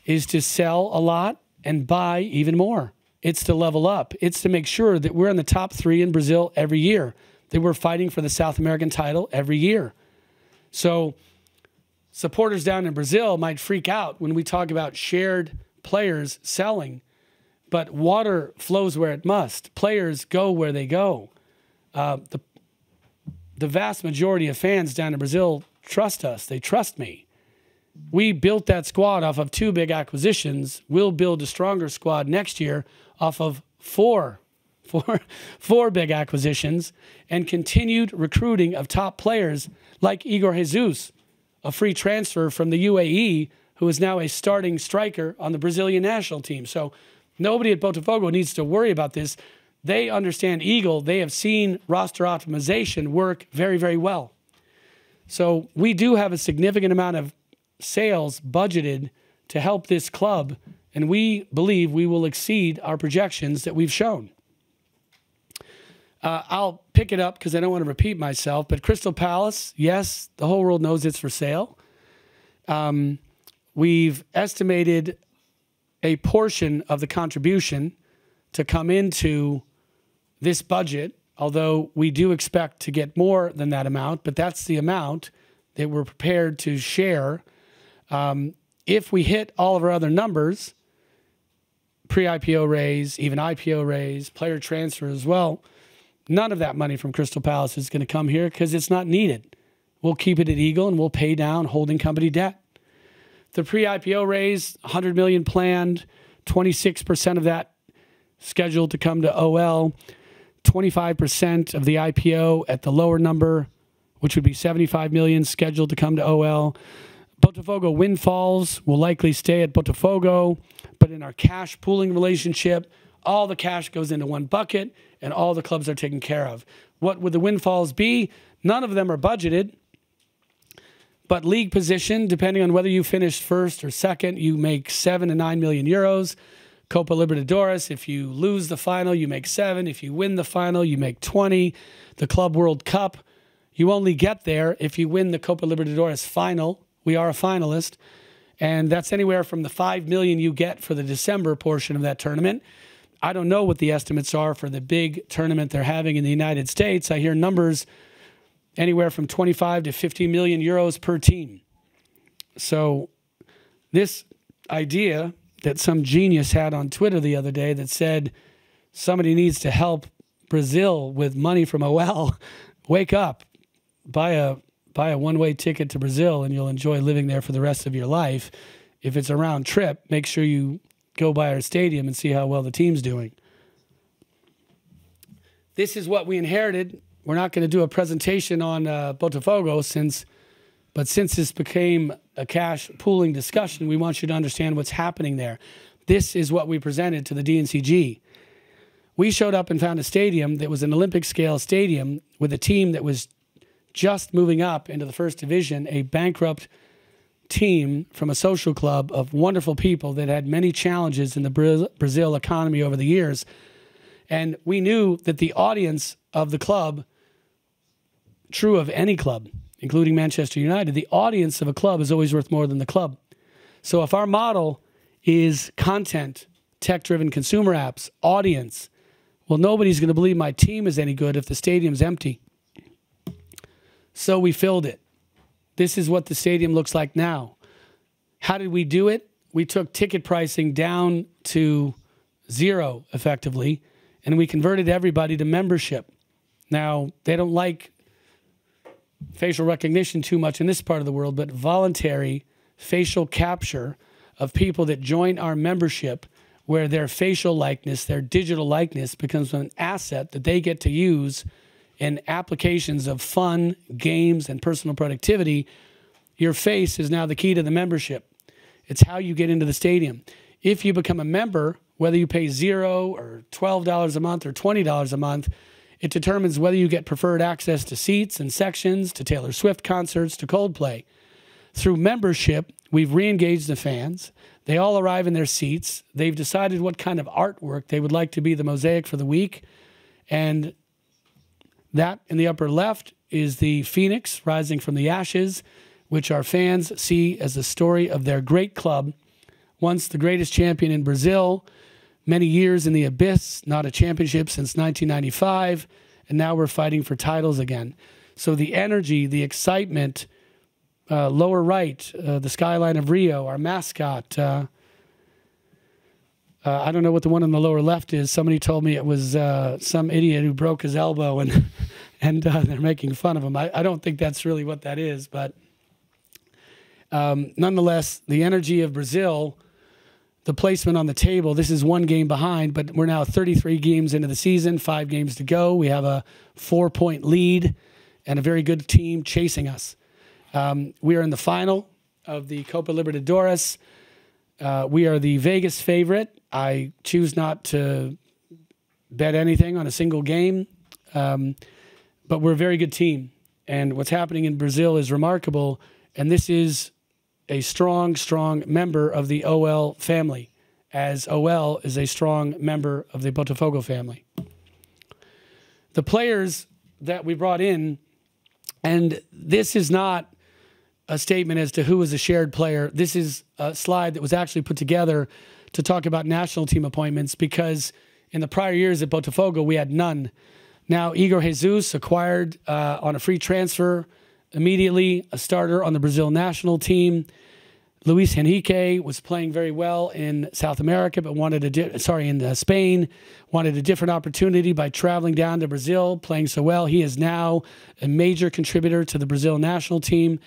is to sell a lot and buy even more. It's to level up. It's to make sure that we're in the top 3 in Brazil every year, that we're fighting for the South American title every year. So supporters down in Brazil might freak out when we talk about shared players selling, but water flows where it must. Players go where they go. The vast majority of fans down in Brazil trust us. They trust me. We built that squad off of 2 big acquisitions. We'll build a stronger squad next year off of four big acquisitions and continued recruiting of top players like Igor Jesus, a free transfer from the UAE, who is now a starting striker on the Brazilian national team. So nobody at Botafogo needs to worry about this. They understand Eagle. They have seen roster optimization work very, very well. So we do have a significant amount of sales budgeted to help this club, and we believe we will exceed our projections that we've shown. I'll pick it up because I don't want to repeat myself, but Crystal Palace, yes, the whole world knows it's for sale. We've estimated a portion of the contribution to come into this budget, although we do expect to get more than that amount, but that's the amount that we're prepared to share. If we hit all of our other numbers, pre-IPO raise, even IPO raise, player transfer as well, none of that money from Crystal Palace is going to come here because it's not needed. We'll keep it at Eagle and we'll pay down holding company debt. The pre-IPO raise, $100 million planned, 26% of that scheduled to come to OL, 25% of the IPO at the lower number, which would be $75 million, scheduled to come to OL. Botafogo windfalls will likely stay at Botafogo, but in our cash pooling relationship, all the cash goes into one bucket, and all the clubs are taken care of. What would the windfalls be? None of them are budgeted. But league position, depending on whether you finish first or second, you make 7 to 9 million euros. Copa Libertadores, if you lose the final, you make 7. If you win the final, you make 20. The Club World Cup, you only get there if you win the Copa Libertadores final. We are a finalist. And that's anywhere from the 5 million you get for the December portion of that tournament. I don't know what the estimates are for the big tournament they're having in the United States. I hear numbers anywhere from 25 to 50 million euros per team. So this idea that some genius had on Twitter the other day that said somebody needs to help Brazil with money from OL, wake up, buy a one-way ticket to Brazil and you'll enjoy living there for the rest of your life. If it's a round trip, make sure you go by our stadium and see how well the team's doing. This is what we inherited. We're not going to do a presentation on Botafogo but since this became a cash pooling discussion, we want you to understand what's happening there. This is what we presented to the DNCG. We showed up and found a stadium that was an Olympic-scale stadium with a team that was just moving up into the first division, a bankrupt team from a social club of wonderful people that had many challenges in the Brazil economy over the years. And we knew that the audience of the club, true of any club, including Manchester United, the audience of a club is always worth more than the club. So if our model is content, tech-driven consumer apps, audience, well, nobody's going to believe my team is any good if the stadium's empty. So we filled it. This is what the stadium looks like now. How did we do it? We took ticket pricing down to 0, effectively, and we converted everybody to membership. Now, they don't like facial recognition too much in this part of the world, but voluntary facial capture of people that join our membership where their facial likeness, their digital likeness becomes an asset that they get to use in applications of fun, games, and personal productivity. Your face is now the key to the membership. It's how you get into the stadium. If you become a member, whether you pay $0 or $12 a month or $20 a month, it determines whether you get preferred access to seats and sections, to Taylor Swift concerts, to Coldplay. Through membership, we've re-engaged the fans. They all arrive in their seats. They've decided what kind of artwork they would like to be the mosaic for the week. And that in the upper left is the phoenix rising from the ashes, which our fans see as the story of their great club, once the greatest champion in Brazil, many years in the abyss, not a championship since 1995, and now we're fighting for titles again. So the energy, the excitement, lower right, the skyline of Rio, our mascot. I don't know what the one on the lower left is. Somebody told me it was some idiot who broke his elbow, and they're making fun of him. I don't think that's really what that is, but nonetheless, the energy of Brazil, the placement on the table, this is one game behind, but we're now 33 games into the season, 5 games to go. We have a 4-point lead and a very good team chasing us. We are in the final of the Copa Libertadores. We are the Vegas favorite. I choose not to bet anything on a single game, but we're a very good team. And what's happening in Brazil is remarkable, and this is a strong, strong member of the OL family, as OL is a strong member of the Botafogo family. The players that we brought in, and this is not a statement as to who is a shared player. This is a slide that was actually put together to talk about national team appointments, because in the prior years at Botafogo, we had none. Now, Igor Jesus acquired on a free transfer immediately a starter on the Brazil national team. Luis Henrique was playing very well in South America, but wanted in Spain, wanted a different opportunity by traveling down to Brazil, playing so well. He is now a major contributor to the Brazil national team.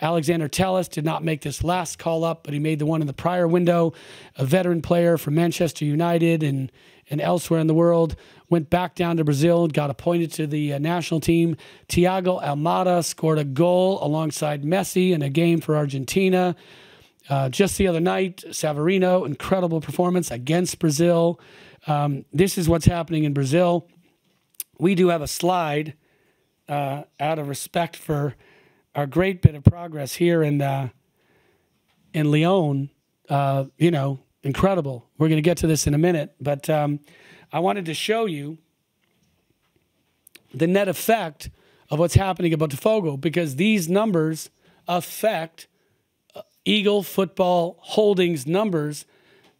Alexander Telles did not make this last call up, but he made the one in the prior window. A veteran player from Manchester United and elsewhere in the world, went back down to Brazil, got appointed to the national team. Thiago Almada scored a goal alongside Messi in a game for Argentina. Just the other night, Savarino, incredible performance against Brazil. This is what's happening in Brazil. We do have a slide out of respect for our great bit of progress here in Lyon. You know, incredible. We're going to get to this in a minute, but I wanted to show you the net effect of what's happening at Botafogo, because these numbers affect Eagle Football Holdings numbers.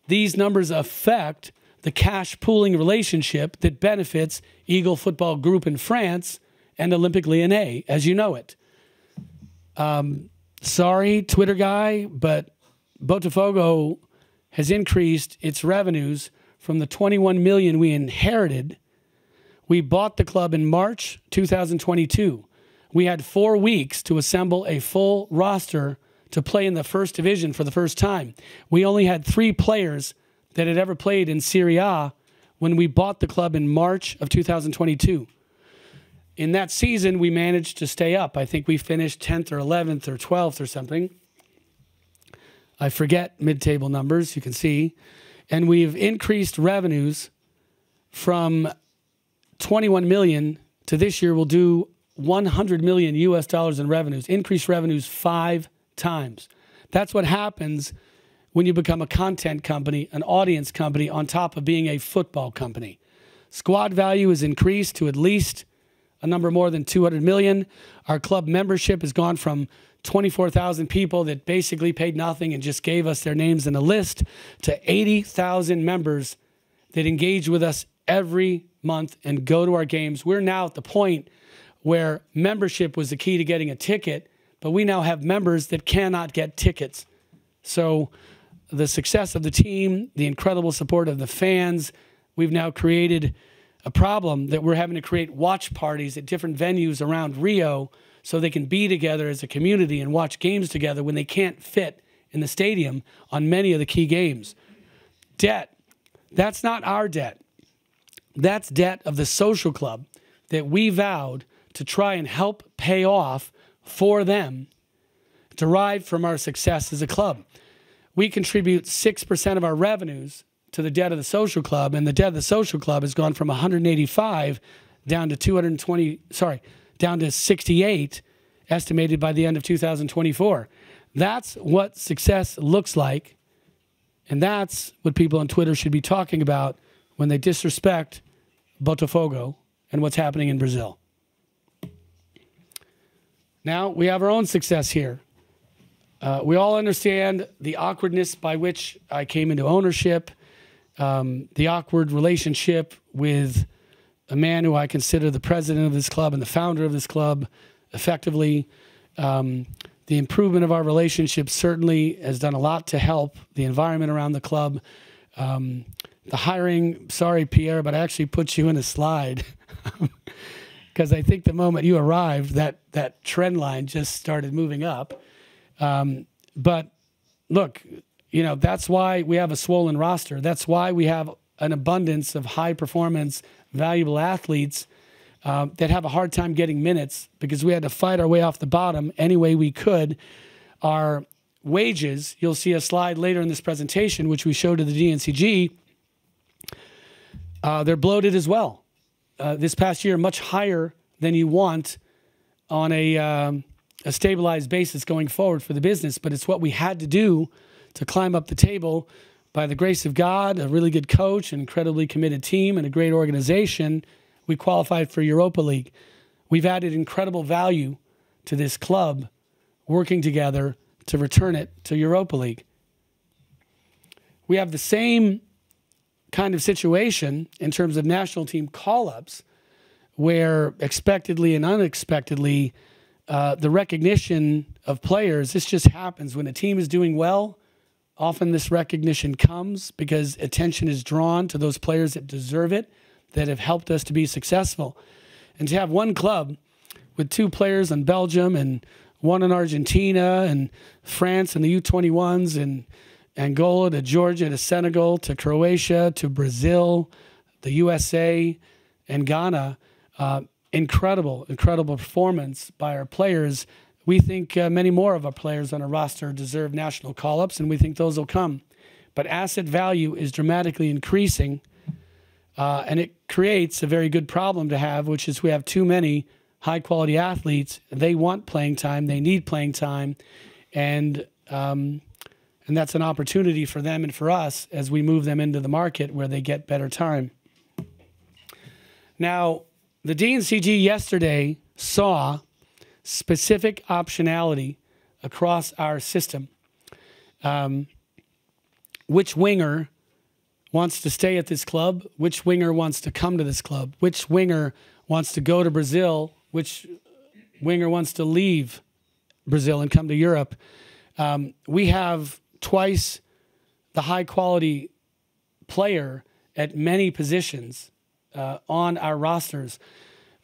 These numbers affect the cash pooling relationship that benefits Eagle Football Group in France and Olympique Lyonnais, as you know it. Sorry, Twitter guy, but Botafogo has increased its revenues from the 21 million we inherited. We bought the club in March 2022. We had 4 weeks to assemble a full roster to play in the first division for the first time. We only had 3 players that had ever played in Serie A when we bought the club in March of 2022. In that season, we managed to stay up. I think we finished 10th or 11th or 12th or something. I forget mid-table numbers, you can see. And we've increased revenues from 21 million to this year we'll do 100 million US dollars in revenues, increased revenues 5 times. That's what happens when you become a content company, an audience company, on top of being a football company. Squad value is increased to at least a number more than 200 million. Our club membership has gone from 24,000 people that basically paid nothing and just gave us their names in a list to 80,000 members that engage with us every month and go to our games. We're now at the point where membership was the key to getting a ticket, but we now have members that cannot get tickets. So the success of the team, the incredible support of the fans, we've now created a problem that we're having to create watch parties at different venues around Rio so they can be together as a community and watch games together when they can't fit in the stadium on many of the key games. Debt. That's not our debt. That's debt of the social club that we vowed to try and help pay off for them, derived from our success as a club. We contribute 6% of our revenues to the debt of the social club, and the debt of the social club has gone from 185 down to 68, estimated by the end of 2024. That's what success looks like, and that's what people on Twitter should be talking about when they disrespect Botafogo and what's happening in Brazil. Now, we have our own success here. We all understand the awkwardness by which I came into ownership, the awkward relationship with a man who I consider the president of this club and the founder of this club, effectively. The improvement of our relationship certainly has done a lot to help the environment around the club. The hiring, sorry, Pierre, but I actually put you in a slide because I think the moment you arrived, that trend line just started moving up. But look, you know, that's why we have a swollen roster. That's why we have an abundance of high-performance, valuable athletes that have a hard time getting minutes because we had to fight our way off the bottom any way we could. Our wages, you'll see a slide later in this presentation, which we showed to the DNCG, they're bloated as well. This past year, much higher than you want on a stabilized basis going forward for the business. But it's what we had to do to climb up the table. By the grace of God, a really good coach, an incredibly committed team, and a great organization, we qualified for Europa League. We've added incredible value to this club working together to return it to Europa League. We have the same kind of situation in terms of national team call-ups where expectedly and unexpectedly the recognition of players, this just happens. When a team is doing well, often this recognition comes because attention is drawn to those players that deserve it, that have helped us to be successful. And to have one club with 2 players in Belgium and 1 in Argentina and France and the U21s and Angola to Georgia to Senegal to Croatia to Brazil, the USA and Ghana, incredible performance by our players. We think many more of our players on our roster deserve national call-ups, and we think those will come. But asset value is dramatically increasing And it creates a very good problem to have, which is we have too many high-quality athletes. They want playing time. They need playing time. And that's an opportunity for them and for us as we move them into the market where they get better time. Now, the DNCG yesterday saw specific optionality across our system. Which winger wants to stay at this club? Which winger wants to come to this club? Which winger wants to go to Brazil? Which winger wants to leave Brazil and come to Europe? We have twice the high-quality player at many positions on our rosters.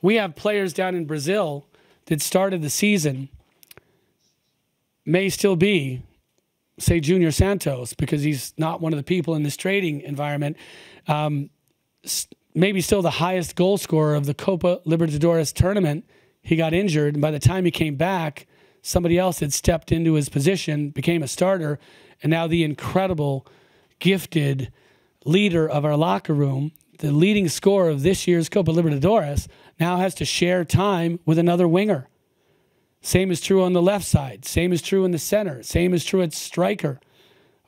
We have players down in Brazil that started the season, may still be, say, Junior Santos, because he's not one of the people in this trading environment, maybe still the highest goal scorer of the Copa Libertadores tournament. He got injured, and by the time he came back, somebody else had stepped into his position, became a starter, and now the incredible, gifted leader of our locker room, the leading scorer of this year's Copa Libertadores, now has to share time with another winger. Same is true on the left side. Same is true in the center. Same is true at striker,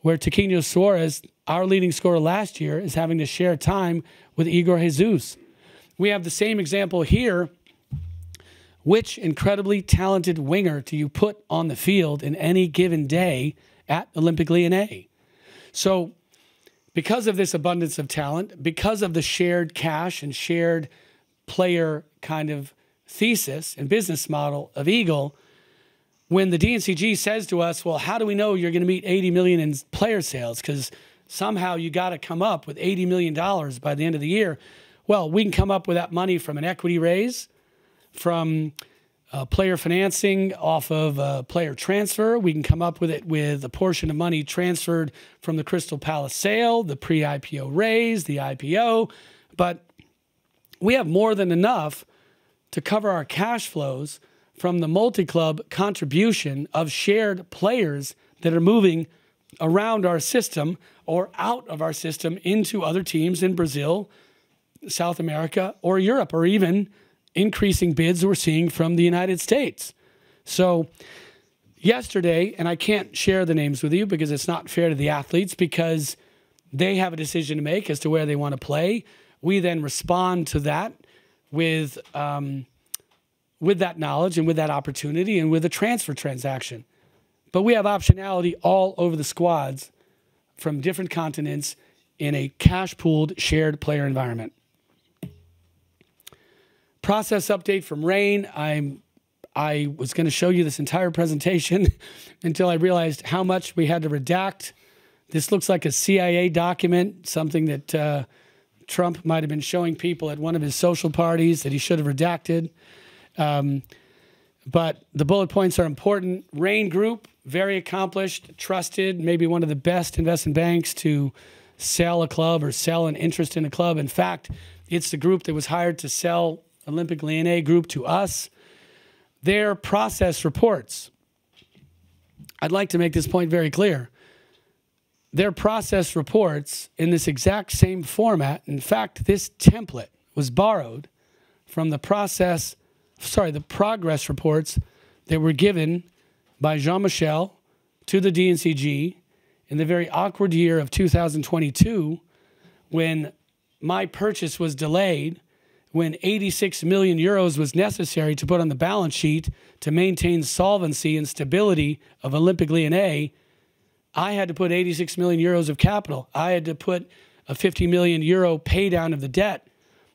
where Tiquinho Suarez, our leading scorer last year, is having to share time with Igor Jesus. We have the same example here. Which incredibly talented winger do you put on the field in any given day at Olympique Lyonnais? So because of this abundance of talent, because of the shared cash and shared player kind of thesis and business model of Eagle, when the DNCG says to us, well, how do we know you're going to meet 80 million in player sales? Because somehow you got to come up with $80 million by the end of the year. Well, we can come up with that money from an equity raise, from player financing off of player transfer. We can come up with it with a portion of money transferred from the Crystal Palace sale, the pre-IPO raise, the IPO. But we have more than enough to cover our cash flows from the multi-club contribution of shared players that are moving around our system or out of our system into other teams in Brazil, South America, or Europe, or even increasing bids we're seeing from the United States. So yesterday, and I can't share the names with you because it's not fair to the athletes because they have a decision to make as to where they want to play. We then respond to that with that knowledge and with that opportunity and with a transfer transaction. But we have optionality all over the squads from different continents in a cash-pooled, shared player environment. Process update from Rain. I was going to show you this entire presentation until I realized how much we had to redact. This looks like a CIA document, something that Trump might have been showing people at one of his social parties that he should have redacted. But the bullet points are important. Rain Group, very accomplished, trusted, maybe one of the best investment banks to sell a club or sell an interest in a club. In fact, it's the group that was hired to sell Olympique Lyonnais Group to us. Their process reports, I'd like to make this point very clear. Their process reports in this exact same format, in fact, this template was borrowed from the progress reports that were given by Jean-Michel to the DNCG in the very awkward year of 2022 when my purchase was delayed, when 86 million euros was necessary to put on the balance sheet to maintain solvency and stability of Olympique Lyonnais. I had to put 86 million euros of capital. I had to put a 50 million euro pay down of the debt.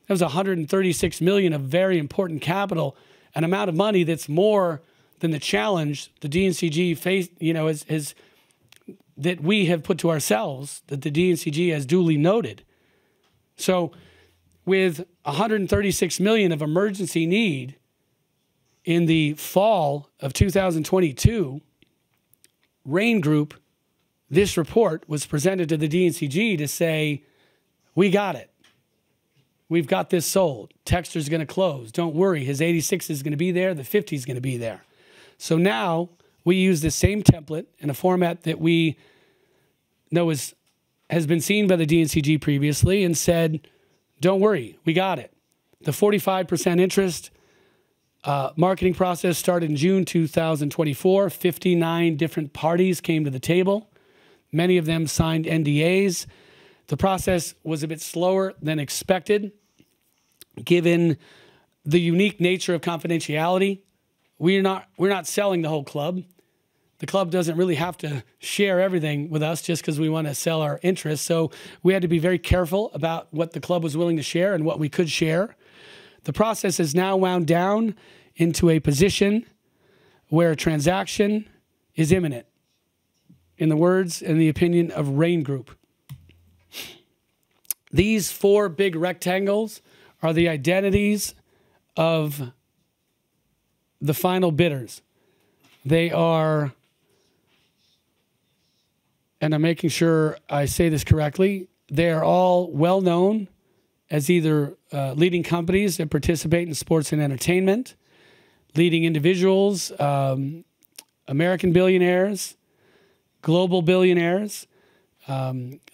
That was 136 million of very important capital, an amount of money that's more than the challenge the DNCG faced, that we have put to ourselves, that the DNCG has duly noted. So with 136 million of emergency need in the fall of 2022, Rain Group, this report was presented to the DNCG to say, we got it. We've got this sold. Textor's going to close. Don't worry. His 86 is going to be there. The 50 is going to be there. So now we use the same template in a format that we know has been seen by the DNCG previously and said, Don't worry, we got it. The 45% interest marketing process started in June 2024. 59 different parties came to the table. Many of them signed NDAs. The process was a bit slower than expected, given the unique nature of confidentiality. We're not selling the whole club. The club doesn't really have to share everything with us just because we want to sell our interests. So we had to be very careful about what the club was willing to share and what we could share. The process is now wound down into a position where a transaction is imminent, in the words and the opinion of Rain Group. These 4 big rectangles are the identities of the final bidders. They are, and I'm making sure I say this correctly, they are all well known as either leading companies that participate in sports and entertainment, leading individuals, American billionaires, global billionaires,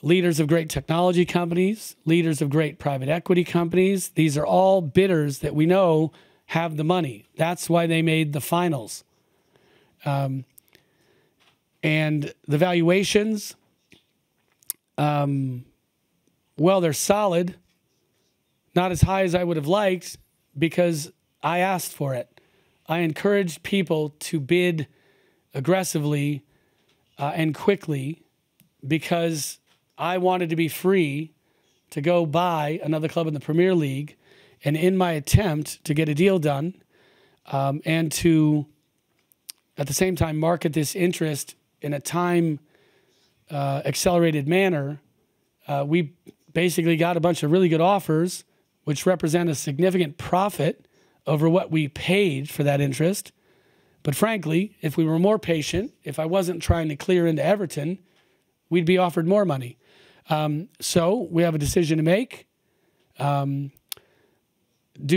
leaders of great technology companies, leaders of great private equity companies. These are all bidders that we know have the money. That's why they made the finals. And the valuations, well, they're solid. Not as high as I would have liked because I asked for it. I encouraged people to bid aggressively and quickly because I wanted to be free to go buy another club in the Premier League, and in my attempt to get a deal done and to, at the same time, market this interest in a time accelerated manner, we basically got a bunch of really good offers, which represent a significant profit over what we paid for that interest. But frankly, if we were more patient, if I wasn't trying to clear into Everton, we'd be offered more money. So we have a decision to make. Do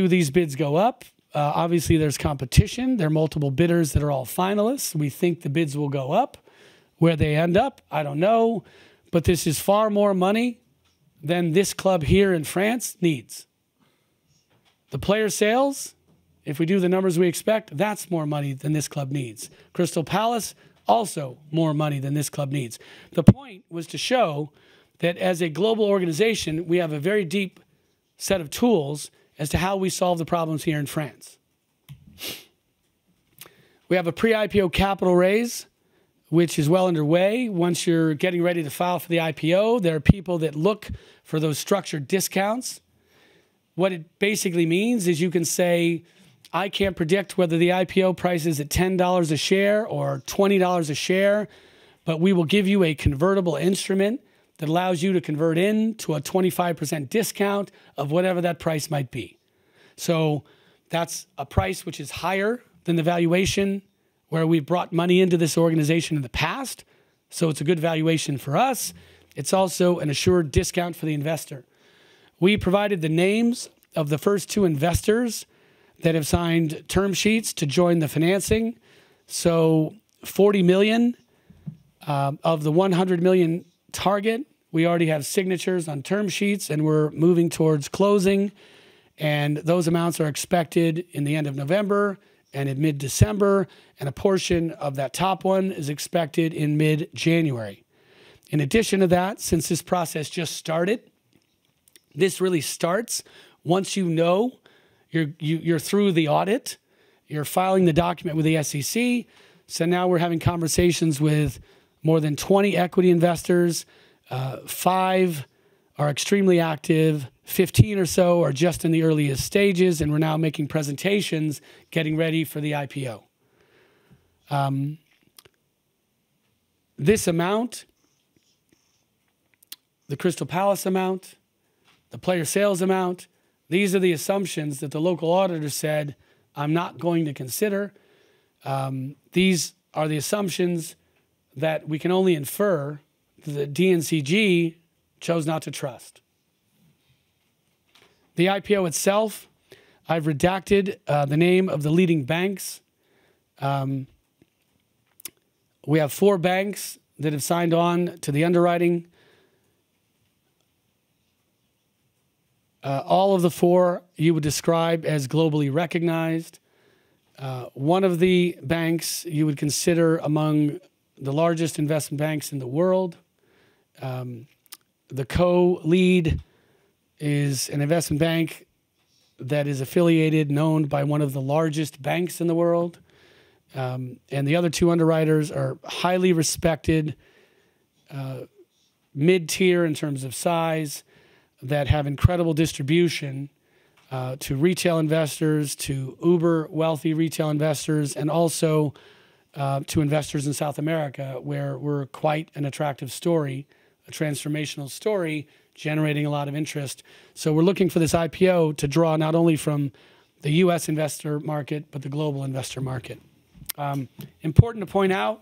these bids go up? Obviously, there's competition. There are multiple bidders that are all finalists. We think the bids will go up. Where they end up, I don't know. But this is far more money than this club here in France needs. The player sales, if we do the numbers we expect, that's more money than this club needs. Crystal Palace, also more money than this club needs. The point was to show that as a global organization, we have a very deep set of tools as to how we solve the problems here in France. We have a pre-IPO capital raise, which is well underway. Once you're getting ready to file for the IPO, there are people that look for those structured discounts. What it basically means is you can say, I can't predict whether the IPO price is at $10 a share or $20 a share, but we will give you a convertible instrument that allows you to convert into a 25% discount of whatever that price might be. So that's a price which is higher than the valuation where we've brought money into this organization in the past. So it's a good valuation for us. It's also an assured discount for the investor. We provided the names of the first 2 investors that have signed term sheets to join the financing. So 40 million of the 100 million target, we already have signatures on term sheets and we're moving towards closing. And those amounts are expected in the end of November and in mid-December. And a portion of that top one is expected in mid-January. In addition to that, since this process just started, this really starts once you know you're through the audit, you're filing the document with the SEC. So now we're having conversations with more than 20 equity investors. 5 are extremely active. 15 or so are just in the earliest stages, and we're now making presentations, getting ready for the IPO. This amount, the Crystal Palace amount, the player sales amount, these are the assumptions that the local auditor said, I'm not going to consider. These are the assumptions that we can only infer that the DNCG chose not to trust. The IPO itself, I've redacted the name of the leading banks. We have 4 banks that have signed on to the underwriting. All of the four you would describe as globally recognized. One of the banks you would consider among the largest investment banks in the world. The co-lead is an investment bank that is affiliated and owned by one of the largest banks in the world. And the other two underwriters are highly respected, mid-tier in terms of size, that have incredible distribution to retail investors, to uber wealthy retail investors, and also to investors in South America, where we're quite an attractive story, a transformational story, generating a lot of interest. So we're looking for this IPO to draw not only from the U.S. investor market, but the global investor market. Important to point out,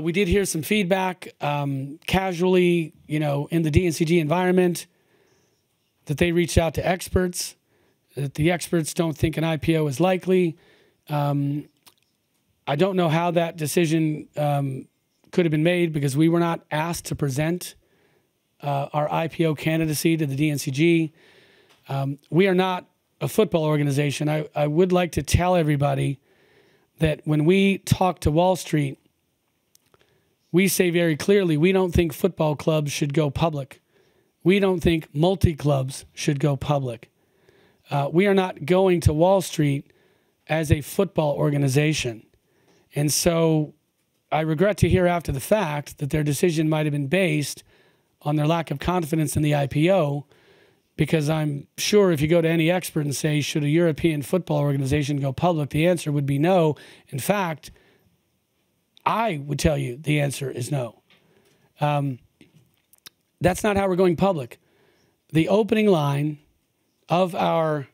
we did hear some feedback casually, in the DNCG environment, that they reached out to experts, that the experts don't think an IPO is likely. I don't know how that decision could have been made, because we were not asked to present our IPO candidacy to the DNCG. We are not a football organization. I would like to tell everybody that when we talk to Wall Street, we say very clearly we don't think football clubs should go public. We don't think multi-clubs should go public. We are not going to Wall Street as a football organization. And so I regret to hear after the fact that their decision might have been based on their lack of confidence in the IPO, because I'm sure if you go to any expert and say, should a European football organization go public, the answer would be no. In fact, I would tell you the answer is no. That's not how we're going public. The opening line of our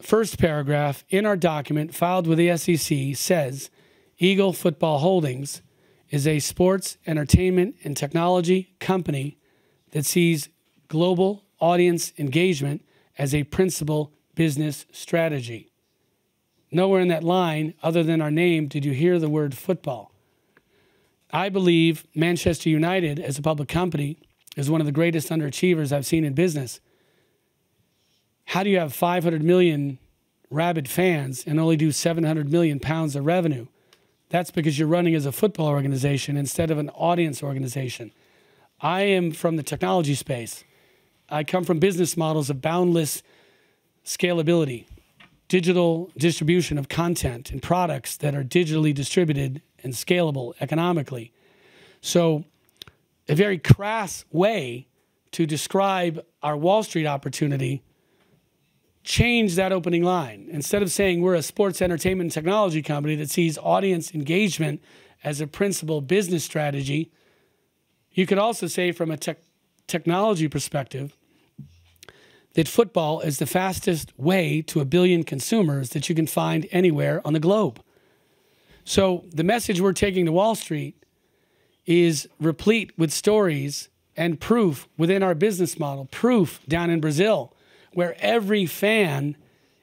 first paragraph in our document filed with the SEC says, Eagle Football Holdings is a sports, entertainment, and technology company that sees global audience engagement as a principal business strategy. Nowhere in that line, other than our name, did you hear the word football. I believe Manchester United, as a public company, is one of the greatest underachievers I've seen in business. How do you have 500 million rabid fans and only do 700 million pounds of revenue? That's because you're running as a football organization instead of an audience organization. I am from the technology space. I come from business models of boundless scalability, digital distribution of content and products that are digitally distributed and scalable economically. So a very crass way to describe our Wall Street opportunity, change that opening line. Instead of saying we're a sports, entertainment, and technology company that sees audience engagement as a principal business strategy, you could also say from a technology perspective that football is the fastest way to 1 billion consumers that you can find anywhere on the globe. So the message we're taking to Wall Street is replete with stories and proof within our business model, proof down in Brazil, where every fan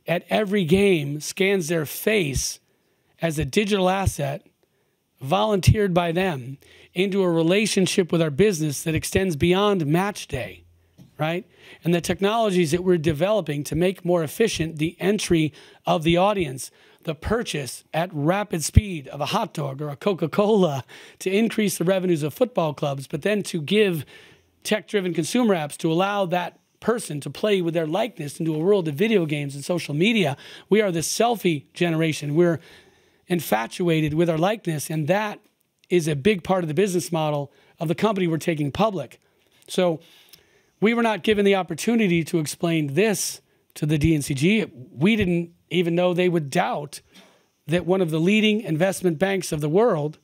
at every game scans their face as a digital asset volunteered by them into a relationship with our business that extends beyond match day, right? And the technologies that we're developing to make more efficient the entry of the audience, the purchase at rapid speed of a hot dog or a Coca-Cola to increase the revenues of football clubs, but then to give tech-driven consumer apps to allow that person to play with their likeness into a world of video games and social media. We are the selfie generation. We're infatuated with our likeness, and that is a big part of the business model of the company we're taking public. So we were not given the opportunity to explain this to the DNCG. We didn't even know they would doubt that one of the leading investment banks of the world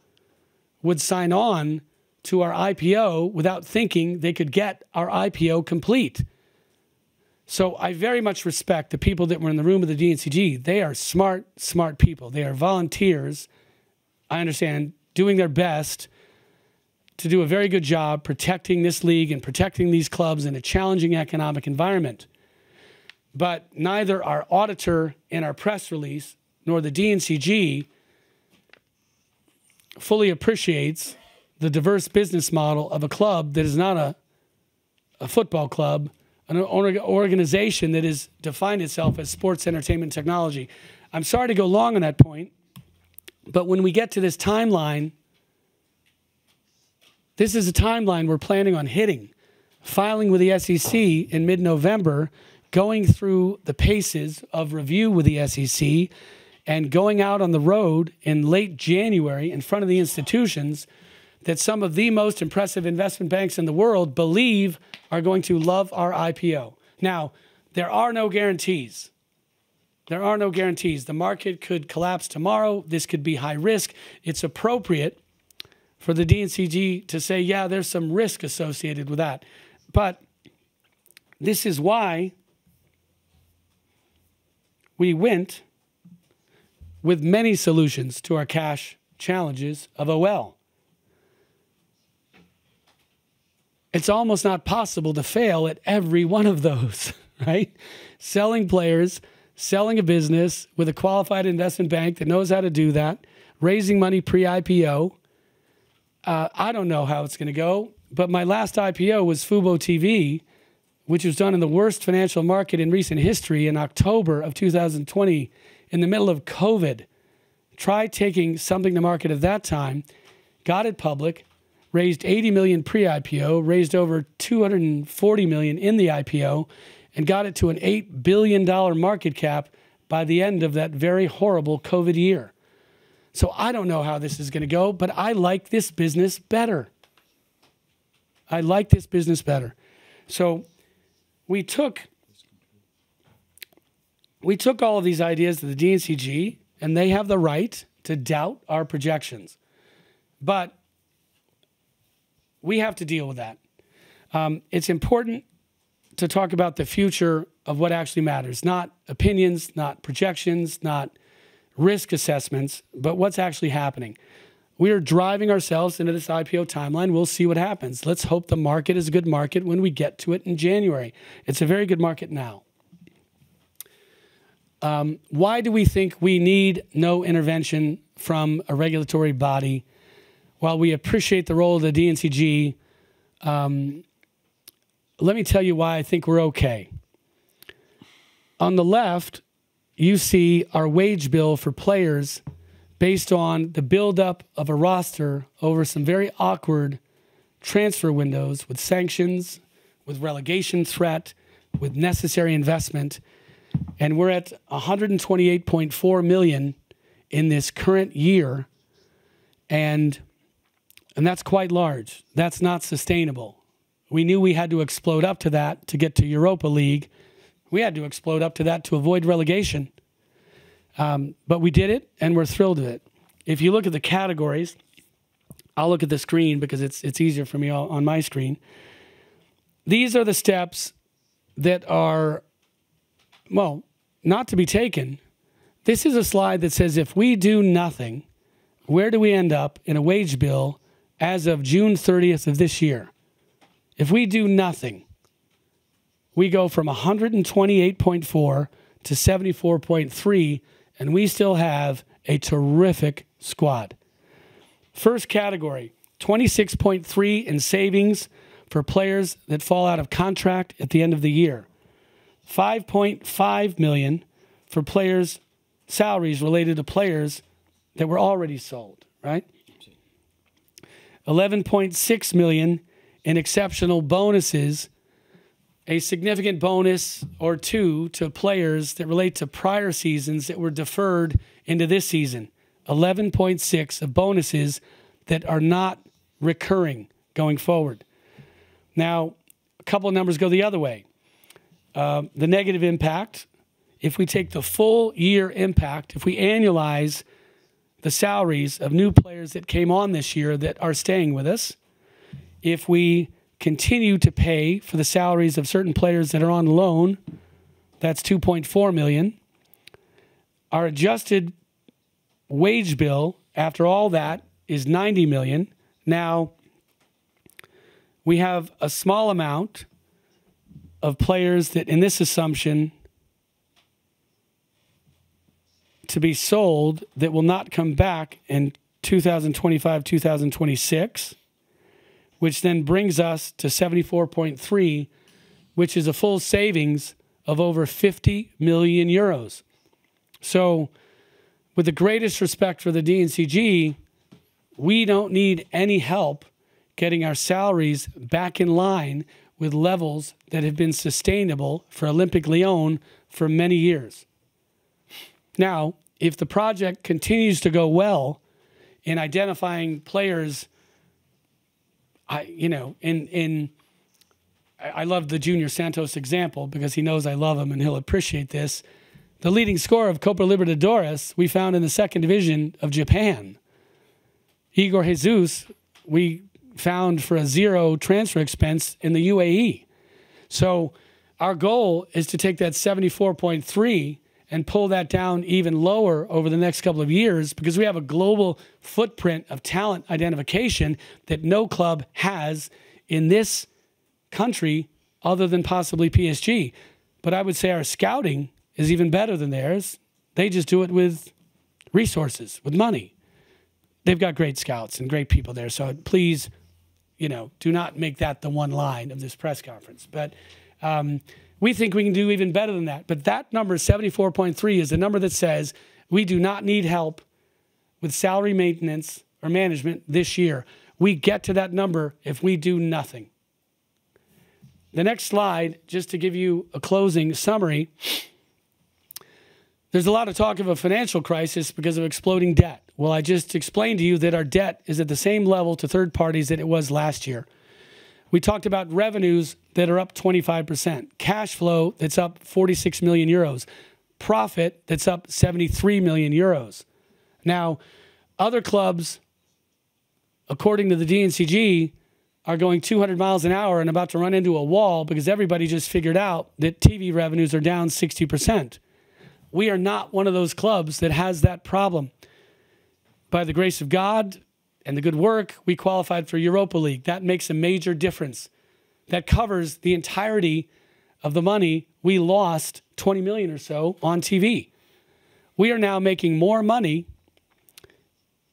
would sign on to our IPO without thinking they could get our IPO complete. So I very much respect the people that were in the room of the DNCG. They are smart, smart people. They are volunteers, I understand, doing their best to do a very good job protecting this league and protecting these clubs in a challenging economic environment. But neither our auditor in our press release nor the DNCG fully appreciates the diverse business model of a club that is not a football club, an organization that has defined itself as sports, entertainment, technology. I'm sorry to go long on that point, but when we get to this timeline, this is a timeline we're planning on hitting, filing with the SEC in mid-November, going through the paces of review with the SEC, and going out on the road in late January in front of the institutions that some of the most impressive investment banks in the world believe are going to love our IPO. Now, there are no guarantees. There are no guarantees. The market could collapse tomorrow. This could be high risk. It's appropriate for the DNCG to say, yeah, there's some risk associated with that. But this is why we went with many solutions to our cash challenges of OL. It's almost not possible to fail at every one of those, right? Selling players, selling a business with a qualified investment bank that knows how to do that, raising money pre-IPO. I don't know how it's going to go, but my last IPO was Fubo TV, which was done in the worst financial market in recent history in October of 2020, in the middle of COVID. Try taking something to market at that time, got it public, raised $80 million pre-IPO, raised over $240 million in the IPO, and got it to an $8 billion market cap by the end of that very horrible COVID year. So I don't know how this is going to go, but I like this business better. I like this business better. So we took all of these ideas to the DNCG, and they have the right to doubt our projections. But we have to deal with that. It's important to talk about the future of what actually matters, not opinions, not projections, not risk assessments, but what's actually happening. We are driving ourselves into this IPO timeline. We'll see what happens. Let's hope the market is a good market when we get to it in January. It's a very good market now. Why do we think we need no intervention from a regulatory body? While we appreciate the role of the DNCG, let me tell you why I think we're okay. On the left, you see our wage bill for players based on the buildup of a roster over some very awkward transfer windows with sanctions, with relegation threat, with necessary investment. And we're at 128.4 million in this current year. And that's quite large. That's not sustainable. We knew we had to explode up to that to get to Europa League. We had to explode up to that to avoid relegation. But we did it, and we're thrilled with it. If you look at the categories, I'll look at the screen because it's easier for me on my screen. These are the steps that are, well, not to be taken. This is a slide that says if we do nothing, where do we end up in a wage bill as of June 30th of this year? If we do nothing, we go from 128.4 to 74.3, and we still have a terrific squad. First category, 26.3 in savings for players that fall out of contract at the end of the year. 5.5 million for players' salaries related to players that were already sold, right? 11.6 million in exceptional bonuses, a significant bonus or two to players that relate to prior seasons that were deferred into this season. 11.6 of bonuses that are not recurring going forward. Now, a couple of numbers go the other way. The negative impact, if we take the full year impact, if we annualize the salaries of new players that came on this year that are staying with us, if we continue to pay for the salaries of certain players that are on loan, that's 2.4 million. Our adjusted wage bill after all that is 90 million. Now, we have a small amount of players that in this assumption to be sold that will not come back in 2025, 2026. which then brings us to 74.3, which is a full savings of over 50 million euros. So with the greatest respect for the DNCG, we don't need any help getting our salaries back in line with levels that have been sustainable for Olympique Lyon for many years. Now, if the project continues to go well in identifying players, I love the Junior Santos example because he knows I love him and he'll appreciate this. The leading scorer of Copa Libertadores we found in the second division of Japan. Igor Jesus, we found for a zero transfer expense in the UAE. So our goal is to take that 74.3 and pull that down even lower over the next couple of years because we have a global footprint of talent identification that no club has in this country other than possibly PSG. But I would say our scouting is even better than theirs. They just do it with resources, with money. They've got great scouts and great people there. So please, do not make that the one line of this press conference. But we think we can do even better than that. But that number, 74.3, is the number that says we do not need help with salary maintenance or management this year. We get to that number if we do nothing. The next slide, just to give you a closing summary, there's a lot of talk of a financial crisis because of exploding debt. Well, I just explained to you that our debt is at the same level to third parties that it was last year. We talked about revenues that are up 25%, cash flow that's up 46 million euros, profit that's up 73 million euros. Now, other clubs, according to the DNCG, are going 200 miles an hour and about to run into a wall because everybody just figured out that TV revenues are down 60%. We are not one of those clubs that has that problem. By the grace of God and the good work, we qualified for Europa League. That makes a major difference. That covers the entirety of the money we lost, 20 million or so, on TV. We are now making more money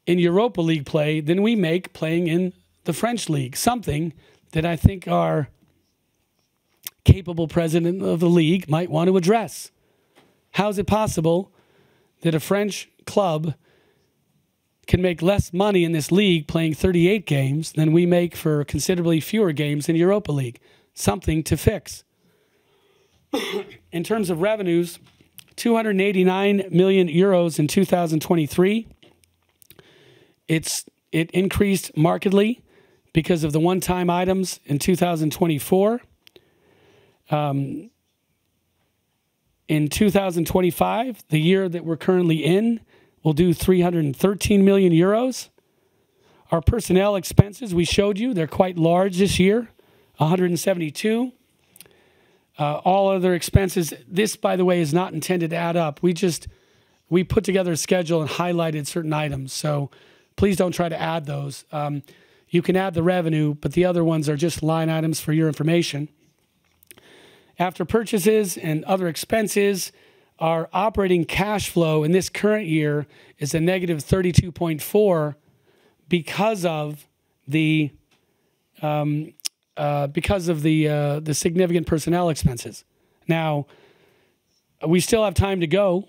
in Europa League play than we make playing in the French league, something that I think our capable president of the league might want to address. How is it possible that a French club can make less money in this league playing 38 games than we make for considerably fewer games in Europa League? Something to fix. In terms of revenues, 289 million euros in 2023. It increased markedly because of the one-time items in 2024. In 2025, the year that we're currently in, we'll do 313 million euros. Our personnel expenses, we showed you, they're quite large this year, 172. All other expenses, this, by the way, is not intended to add up. We put together a schedule and highlighted certain items, so please don't try to add those. You can add the revenue, but the other ones are just line items for your information. After purchases and other expenses, our operating cash flow in this current year is a negative 32.4 because of the significant personnel expenses. Now, we still have time to go.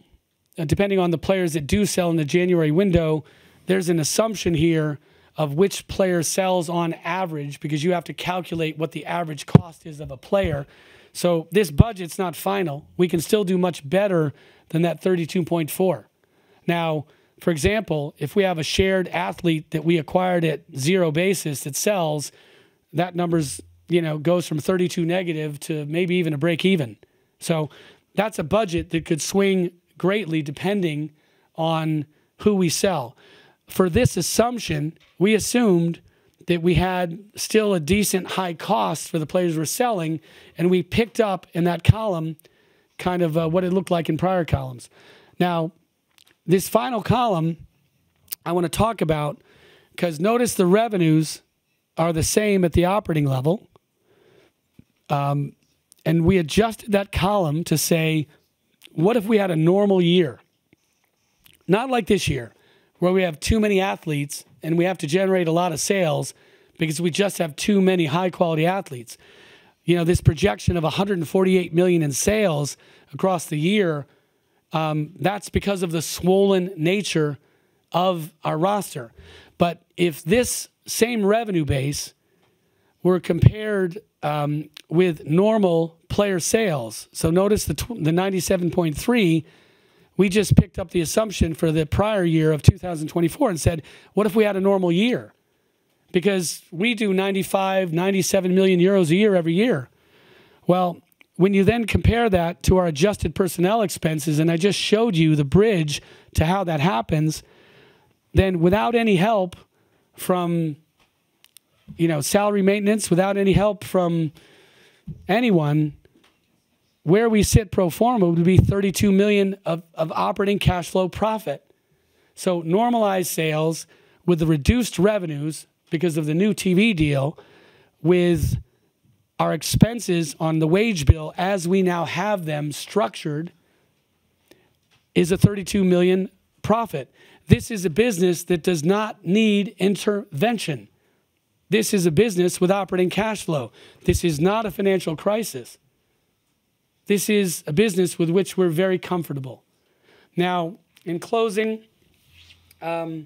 Depending on the players that do sell in the January window, there's an assumption here of which player sells on average because you have to calculate what the average cost is of a player. So this budget's not final. We can still do much better than that 32.4. Now, for example, if we have a shared athlete that we acquired at zero basis that sells, that number's, goes from 32 negative to maybe even a break even. So that's a budget that could swing greatly depending on who we sell. For this assumption, we assumed that we had still a decent high cost for the players we're selling, and we picked up in that column kind of what it looked like in prior columns. Now, this final column I want to talk about because notice the revenues are the same at the operating level, and we adjusted that column to say, what if we had a normal year? Not like this year, where we have too many athletes and we have to generate a lot of sales, because we just have too many high-quality athletes. You know, this projection of 148 million in sales across the year, that's because of the swollen nature of our roster. But if this same revenue base were compared with normal player sales, so notice the 97.3, we just picked up the assumption for the prior year of 2024 and said, what if we had a normal year? Because we do 95, 97 million euros a year every year. Well, when you then compare that to our adjusted personnel expenses, and I just showed you the bridge to how that happens, then without any help from, you know, salary maintenance, without any help from anyone, where we sit pro forma would be 32 million of operating cash flow profit. So normalized sales with the reduced revenues because of the new TV deal, with our expenses on the wage bill as we now have them structured, is a 32 million profit. This is a business that does not need intervention. This is a business with operating cash flow. This is not a financial crisis. This is a business with which we're very comfortable. Now, in closing, I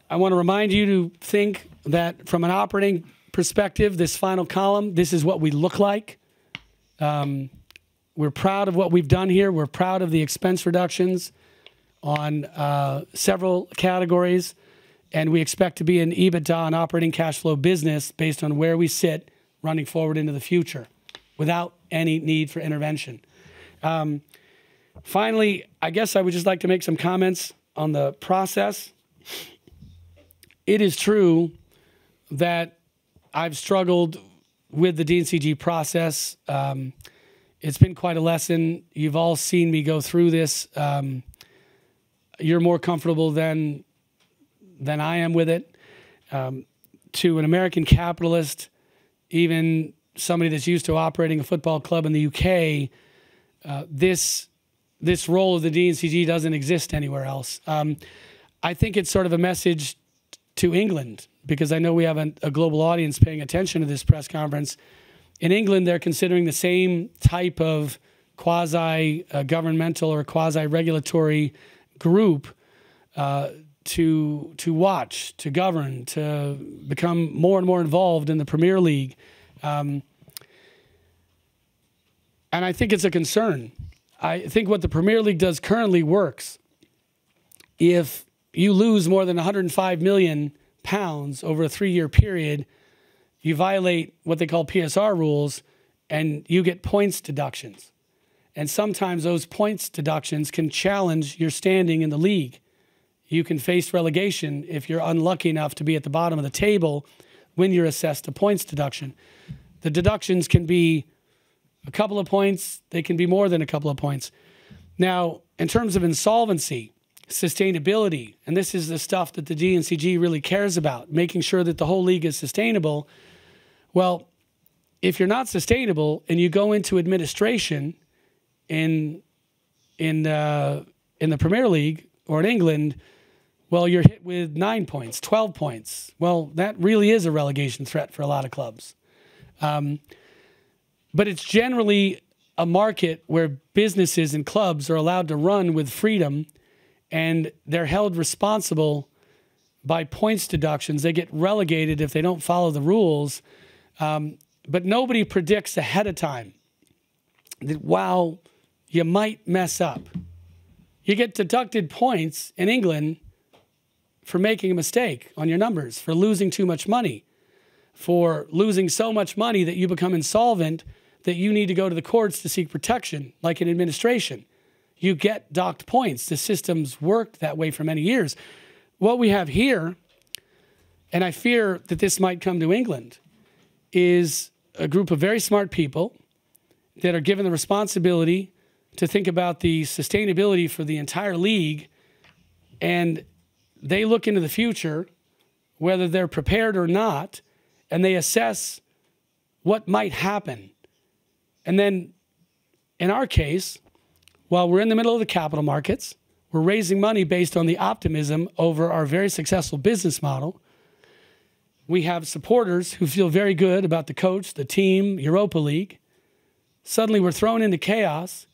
want to remind you to think that from an operating perspective, this final column, this is what we look like. We're proud of what we've done here. We're proud of the expense reductions on several categories, and we expect to be an EBITDA and operating cash flow business based on where we sit running forward into the future without any need for intervention. Finally, I guess I would just like to make some comments on the process. It is true that I've struggled with the DNCG process. It's been quite a lesson. You've all seen me go through this. You're more comfortable than I am with it. To an American capitalist, even somebody that's used to operating a football club in the UK, this role of the DNCG doesn't exist anywhere else. I think it's sort of a message to England, because I know we have a global audience paying attention to this press conference. In England, they're considering the same type of quasi-governmental or quasi-regulatory group to watch, to govern, to become more and more involved in the Premier League. And I think it's a concern. I think what the Premier League does currently works. If you lose more than 105 million pounds over a 3-year period, you violate what they call PSR rules, and you get points deductions. And sometimes those points deductions can challenge your standing in the league. You can face relegation if you're unlucky enough to be at the bottom of the table when you're assessed a points deduction. The deductions can be a couple of points. They can be more than a couple of points. Now, in terms of insolvency, sustainability, and this is the stuff that the DNCG really cares about, making sure that the whole league is sustainable. Well, if you're not sustainable and you go into administration in the Premier League or in England, well, you're hit with 9 points, 12 points. Well, that really is a relegation threat for a lot of clubs. But it's generally a market where businesses and clubs are allowed to run with freedom, and they're held responsible by points deductions. They get relegated if they don't follow the rules. But nobody predicts ahead of time that, wow, you might mess up. You get deducted points in England for making a mistake on your numbers, for losing too much money, for losing so much money that you become insolvent that you need to go to the courts to seek protection, like in administration. You get docked points. The system's worked that way for many years. What we have here, and I fear that this might come to England, is a group of very smart people that are given the responsibility to think about the sustainability for the entire league, and they look into the future, whether they're prepared or not, and they assess what might happen. And then, in our case, while we're in the middle of the capital markets, we're raising money based on the optimism over our very successful business model. we have supporters who feel very good about the coach, the team, Europa League. Suddenly we're thrown into chaos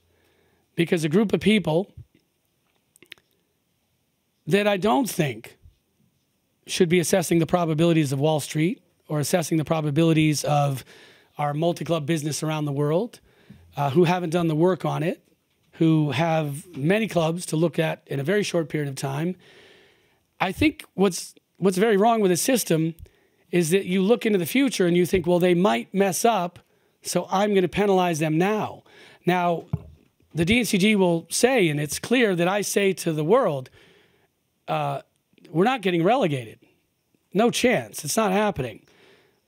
because a group of people that I don't think should be assessing the probabilities of Wall Street or assessing the probabilities of our multi-club business around the world, who haven't done the work on it, who have many clubs to look at in a very short period of time. I think what's very wrong with the system is that you look into the future and you think, well, they might mess up, so I'm going to penalize them now. Now, the DNCG will say, and it's clear that I say to the world, we're not getting relegated. No chance. It's not happening.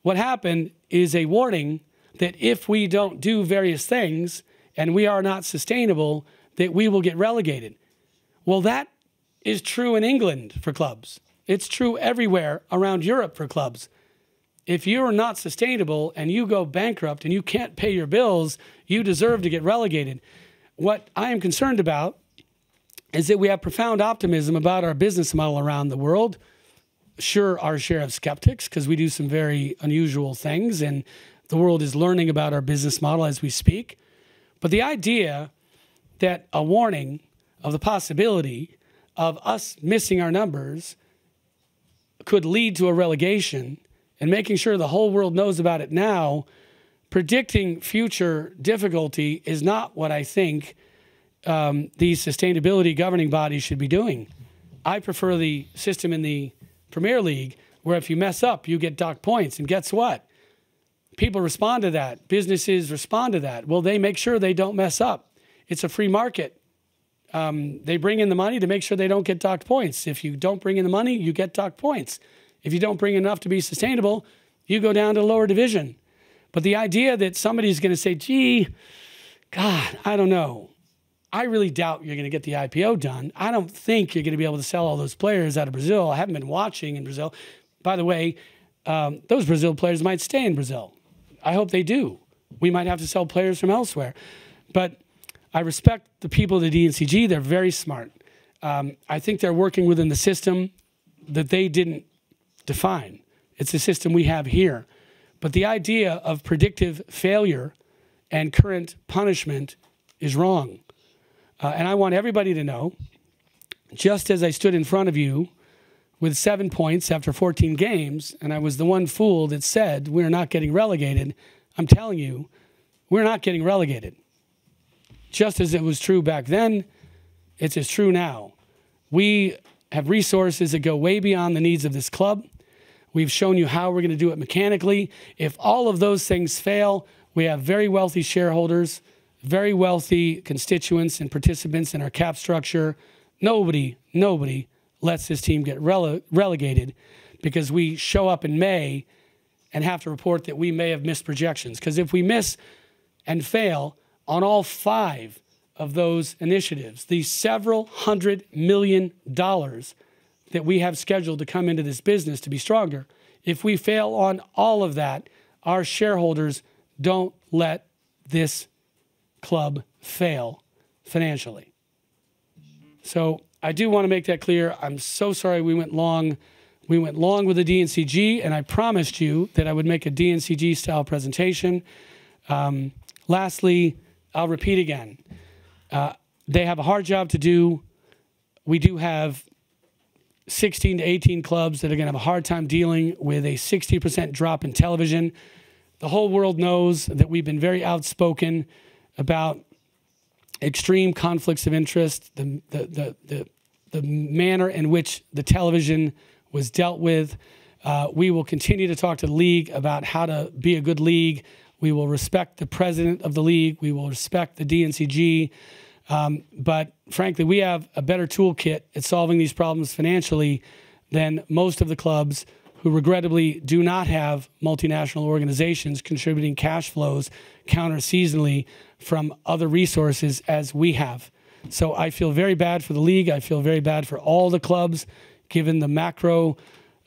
What happened is a warning that if we don't do various things and we are not sustainable, that we will get relegated. Well, that is true in England for clubs. It's true everywhere around Europe for clubs. If you're not sustainable and you go bankrupt and you can't pay your bills, you deserve to get relegated. What I am concerned about is that we have profound optimism about our business model around the world. Sure, our share of skeptics, because we do some very unusual things, and the world is learning about our business model as we speak. But the idea that a warning of the possibility of us missing our numbers could lead to a relegation, and making sure the whole world knows about it now, predicting future difficulty is not what I think these sustainability governing bodies should be doing. I prefer the system in the Premier League where if you mess up, you get docked points. And guess what? People respond to that. Businesses respond to that. Well, they make sure they don't mess up. It's a free market. They bring in the money to make sure they don't get docked points. If you don't bring in the money, you get docked points. If you don't bring enough to be sustainable, you go down to a lower division. But the idea that somebody's going to say, gee, God, I don't know. I really doubt you're going to get the IPO done. I don't think you're going to be able to sell all those players out of Brazil. I haven't been watching in Brazil. By the way, those Brazil players might stay in Brazil. I hope they do. We might have to sell players from elsewhere. But I respect the people of the DNCG. They're very smart. I think they're working within the system that they didn't define. It's the system we have here. But the idea of predictive failure and current punishment is wrong. And I want everybody to know, just as I stood in front of you with 7 points after 14 games, and I was the one fool that said we're not getting relegated, I'm telling you, we're not getting relegated. Just as it was true back then, it's as true now. We have resources that go way beyond the needs of this club. We've shown you how we're going to do it mechanically. If all of those things fail, we have very wealthy shareholders, very wealthy constituents and participants in our cap structure. Nobody lets this team get relegated because we show up in May and have to report that we may have missed projections. Because if we miss and fail on all 5 of those initiatives, the several $100 million that we have scheduled to come into this business to be stronger, if we fail on all of that, our shareholders don't let this club fail financially. So I do want to make that clear. I'm so sorry we went long. We went long with the DNCG, and I promised you that I would make a DNCG-style presentation. Lastly, I'll repeat again. They have a hard job to do. We do have 16 to 18 clubs that are going to have a hard time dealing with a 60% drop in television. The whole world knows that we've been very outspoken about extreme conflicts of interest, the manner in which the television was dealt with. We will continue to talk to the league about how to be a good league. We will respect the president of the league. We will respect the DNCG. But frankly, we have a better toolkit at solving these problems financially than most of the clubs who regrettably do not have multinational organizations contributing cash flows counter-seasonally from other resources as we have. So I feel very bad for the league. I feel very bad for all the clubs, given the macro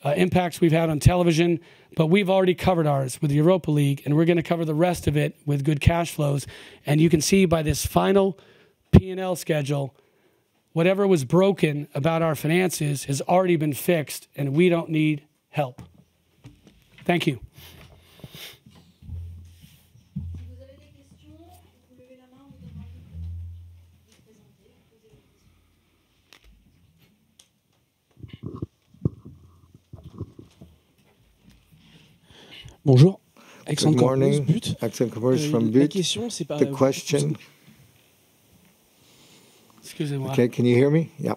impacts we've had on television. But we've already covered ours with the Europa League, and we're going to cover the rest of it with good cash flows. And you can see by this final P&L schedule, whatever was broken about our finances has already been fixed, and we don't need help. Thank you. Bonjour. Good morning. Accent Commerce from La But. question, c'est pas... The question. Excusez-moi. Okay, can you hear me? Yeah.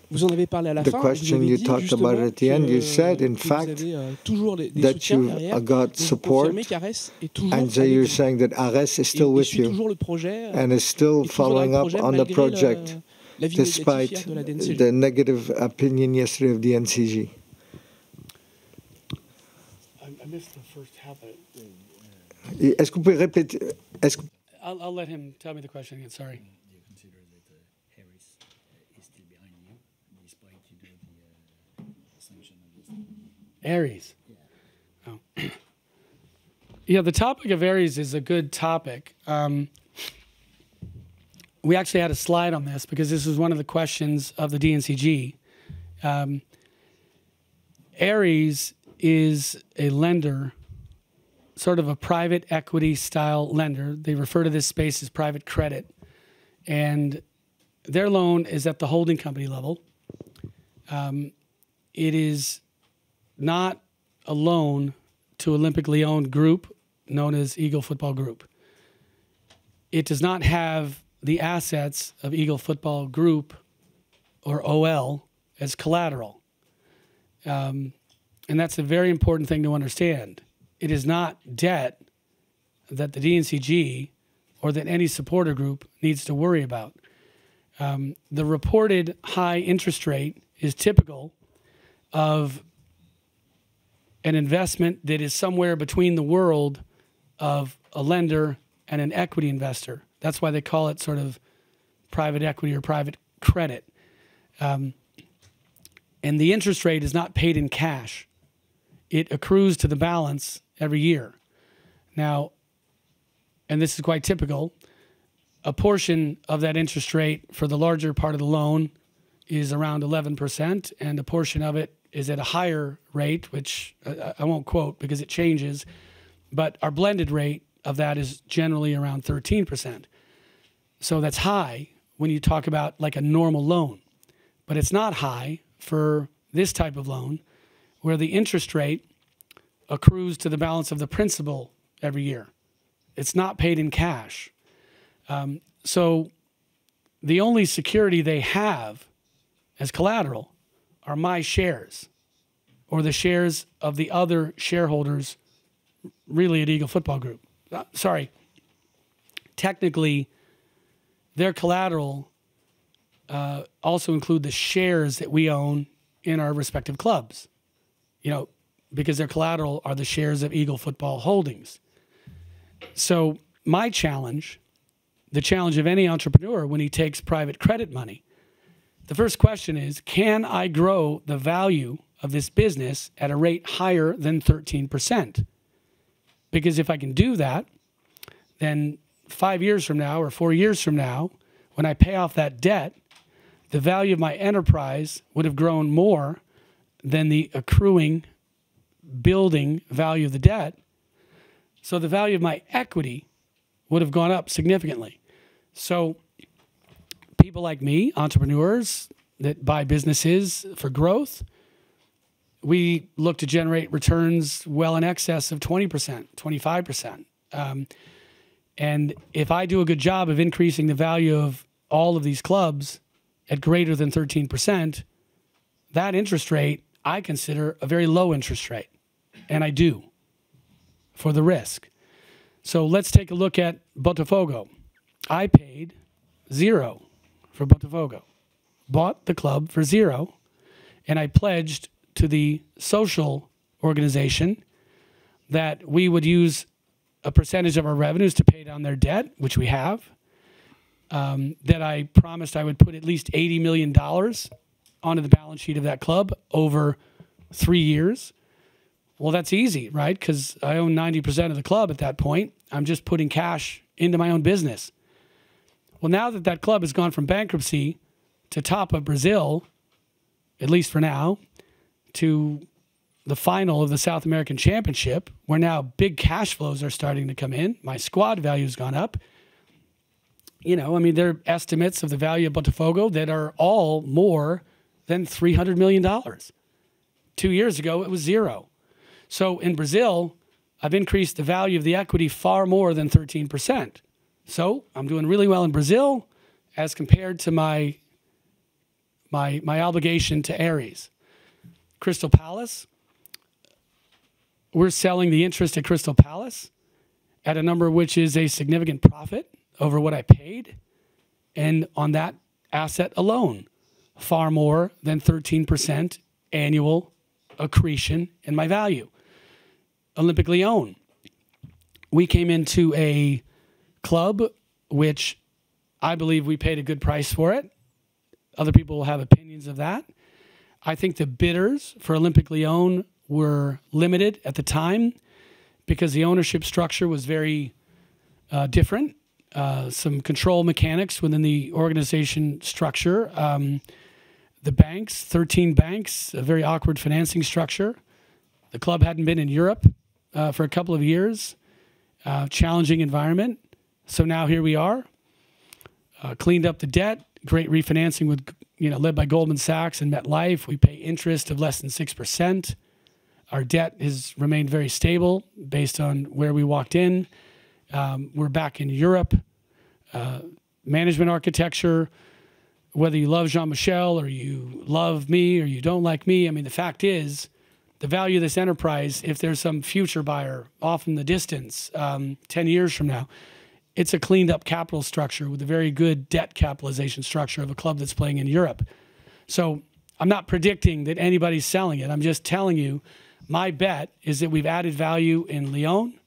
Vous en avez parlé à la The fin. question vous avez you dit talked about at the end, you said, in fact, vous avez toujours des that soutiens you derrière. got Vous support, confirmez qu'Ares est toujours and so avec you're vous. saying that Ares is still Et with suit you toujours le projet, and is still et toujours dans le following up projet on the malgré project, l'avis despite négatif hier de la DNCG. the negative opinion yesterday of DNCG. I missed the first half of it. Est-ce que vous pouvez répéter? I'll let him tell me the question again. Sorry. Do you consider that Harris is still behind you, despite you do the sanction of this? Aries. Yeah. Oh. Yeah, the topic of Aries is a good topic. We actually had a slide on this because this is one of the questions of the DNCG. Aries is a lender, sort of a private equity style lender. They refer to this space as private credit. And their loan is at the holding company level. It is not a loan to Olympically owned group known as Eagle Football Group. It does not have the assets of Eagle Football Group or OL as collateral. And that's a very important thing to understand. It is not debt that the DNCG or that any supporter group needs to worry about. The reported high interest rate is typical of an investment that is somewhere between the world of a lender and an equity investor. That's why they call it sort of private equity or private credit. And the interest rate is not paid in cash. It accrues to the balance every year. Now, and this is quite typical, a portion of that interest rate for the larger part of the loan is around 11%, and a portion of it is at a higher rate, which I won't quote because it changes, but our blended rate of that is generally around 13%. So that's high when you talk about like a normal loan, but it's not high for this type of loan where the interest rate accrues to the balance of the principal every year. It's not paid in cash. So the only security they have as collateral are my shares or the shares of the other shareholders really at Eagle Football Group. Sorry. Technically, their collateral also include the shares that we own in our respective clubs, you know, because their collateral are the shares of Eagle Football Holdings. So my challenge, the challenge of any entrepreneur when he takes private credit money, the first question is, can I grow the value of this business at a rate higher than 13%? Because if I can do that, then 5 years from now or 4 years from now, when I pay off that debt, the value of my enterprise would have grown more than the accruing building value of the debt. So the value of my equity would have gone up significantly. So people like me, entrepreneurs that buy businesses for growth, we look to generate returns well in excess of 20%, 25%. And if I do a good job of increasing the value of all of these clubs at greater than 13%, that interest rate I consider a very low interest rate. And I do for the risk. So let's take a look at Botafogo. I paid 0 for Botafogo, bought the club for 0, and I pledged to the social organization that we would use a percentage of our revenues to pay down their debt, which we have, that I promised I would put at least $80 million onto the balance sheet of that club over 3 years. Well, that's easy, right? Because I own 90% of the club at that point. I'm just putting cash into my own business. Well, now that that club has gone from bankruptcy to top of Brazil, at least for now, to the final of the South American Championship, where now big cash flows are starting to come in. My squad value's gone up. You know, I mean, there are estimates of the value of Botafogo that are all more than $300 million. 2 years ago, it was zero. So in Brazil, I've increased the value of the equity far more than 13%. So I'm doing really well in Brazil as compared to my obligation to Ares. Crystal Palace, we're selling the interest at Crystal Palace at a number which is a significant profit over what I paid. And on that asset alone, far more than 13% annual accretion in my value. Olympic Lyon, we came into a club which I believe we paid a good price for it. Other people will have opinions of that. I think the bidders for Olympic Lyon were limited at the time because the ownership structure was very different. Some control mechanics within the organization structure. The banks, 13 banks, a very awkward financing structure. The club hadn't been in Europe for a couple of years. Challenging environment. So now here we are. Cleaned up the debt. Great refinancing with, led by Goldman Sachs and MetLife. We pay interest of less than 6%. Our debt has remained very stable based on where we walked in. We're back in Europe. Management architecture, whether you love Jean-Michel or you love me or you don't like me, I mean, the fact is, the value of this enterprise, if there's some future buyer off in the distance 10 years from now, it's a cleaned up capital structure with a very good debt capitalization structure of a club that's playing in Europe. So I'm not predicting that anybody's selling it. I'm just telling you, my bet is that we've added value in Lyon.